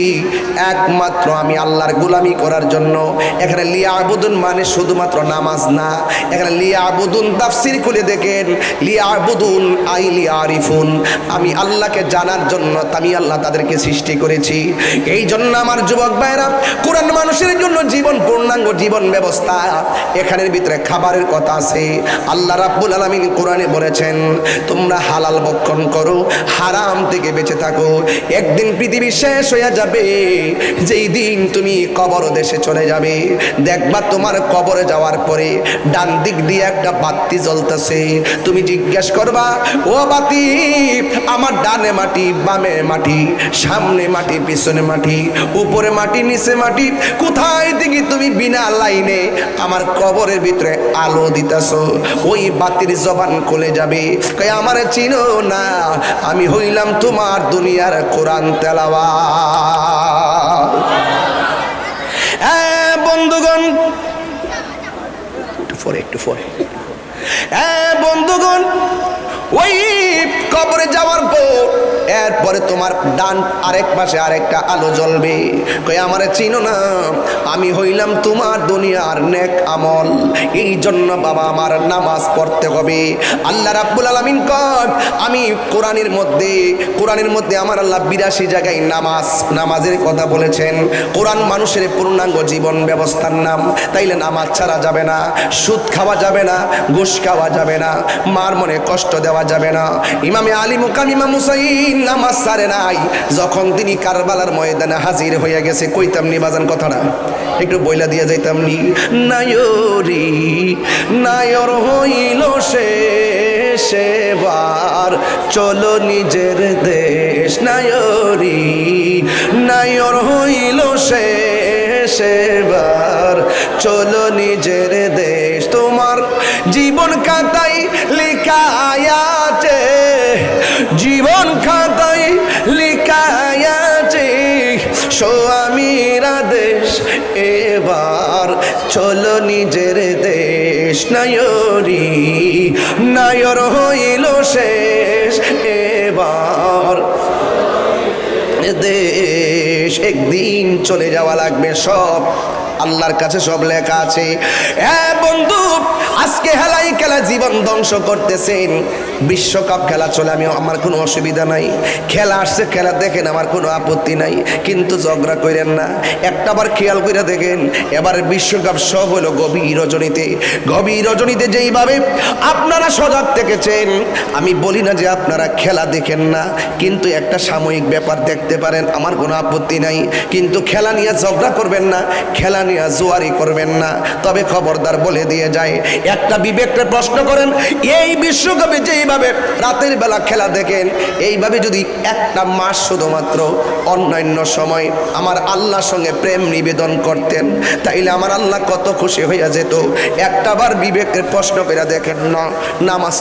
একমাত্র আমি আল্লাহর গোলামি করার জন্য। এখানে লিয়াবুদুন মানে শুধুমাত্র নামাজ না, এখানে লিয়াবুদুন তাফসীর খুলে দেখেন, লিয়াবুদুন আই লিয়ারিফুন, আমি আল্লাহকে জানার জন্য আমি আল্লাহ তাদেরকে সৃষ্টি করেছি। এই জন্য আমার যুবক ভাইরা, কোরআন মানুষের জন্য জীবন পূর্ণাঙ্গ জীবন ব্যবস্থা। এখানের ভিতরে খাবারের কথা আছে। আল্লাহ রাব্বুল আলামিন কোরআনে বলেছেন, তোমরা হালাল ভক্ষণ করো, হারাম থেকে বেঁচে থাকো। একদিন পৃথিবী শেষ হয়ে যাবে, যেই দিন তুমি কবর দেশে চলে যাবে, দেখবা তোমার কবরে যাওয়ার পরে ডান দিক দিয়ে একটা বাতি জ্বলতেছে। তুমি জিজ্ঞেস করবা, ও বাতি, আমার ডানে মাটি, বামে মাটি, সামনে মাটি, পিছনে মাটি, উপরে মাটি, নিচে মাটি, কোথায় থেকে তুমি বিনা লাইনে আমার কবরের ভিতরে আলো দিতেছো? ওই বাতির জবান খুলে যাবে, কই আমারে চিনো না, আমি হইলাম তোমার দুনিয়ার কোরআন তেলাওয়াত। বন্ধুগণ, একটু পরে বন্ধুগণ, ওই কবরে যাওয়ার পর এরপরে তোমার ডান আরেক পাশে আরেকটা আলো জ্বলবে, কই আমারে চিনো না, আমি হইলাম তোমার দুনিয়ার নেক আমল। এই জন্য বাবা আমার নামাজ পড়তে হবে। আল্লাহ রাব্বুল আলামিন কয়, আমি কোরআনের মধ্যে আমার আল্লাহ 82 জায়গায় নামাজের কথা বলেছেন। কোরআন মানুষের পূর্ণাঙ্গ জীবন ব্যবস্থার নাম। তাইলে নামাজ ছাড়া যাবে না, সুদ খাওয়া যাবে না, ঘুষ খাওয়া যাবে না, মার মনে কষ্ট দেওয়া যাবে না। ইমামে আলী মুকাম ইমাম হুসাইন নামাজ ছাড়ে নাই। যখন তিনি কারবালার ময়দানে হাজির হয়ে গেছে, কইতাম নি বাজান কথাটা, একটু বইলা দিয়ে যাইতাম নি, নায়রি নায়র হইল সেবার চলো নিজের দেশ, নায়রি নায়র হইল সেবার চলো নিজের দেশ। তোমার জীবন খাতায় লেখা আছে, জীবন খাতায় লেখা আছে স্বামীর আদেশ, এবার চলো নিজের দেশ, নায়রি নায়র হইল শেষ, এবার দেশ একদিন চলে যাওয়া লাগবে। সব আল্লাহর কাছে সব লেখা আছে। বন্ধু, আজকে হেলাই খেলা জীবন ধ্বংস করতেছেন। বিশ্বকাপ খেলা চলে, আমার কোনো অসুবিধা নাই, খেলা আসছে খেলা দেখেন, আমার কোনো আপত্তি নাই, কিন্তু ঝগড়া করেন না। একটাবার খেয়াল করে দেখেন, এবার বিশ্বকাপ সব হলো গভীর রজনীতে যেইভাবে আপনারা সজাগ থেকেছেন। আমি বলি না যে আপনারা খেলা দেখেন না, কিন্তু একটা সাময়িক ব্যাপার দেখতে পারেন, আমার কোনো আপত্তি নাই, কিন্তু খেলা নিয়ে ঝগড়া করবেন না, খেলা নিয়ে জোয়ারি করবেন না। তবে খবরদার বলে দিয়ে যায়, একটা বিবেককে প্রশ্ন করেন, এই বিশ্বকাপে যেইভাবে রাতের বেলা খেলা দেখেন, এইভাবে যদি একটা মাস শুধুমাত্র অন্যান্য সময় আমার আল্লাহর সঙ্গে প্রেম নিবেদন করতেন, তাইলে আমার আল্লাহ কত খুশি হইয়া যেত। একটাবার বিবেকের প্রশ্ন করে দেখেন না, নামাজ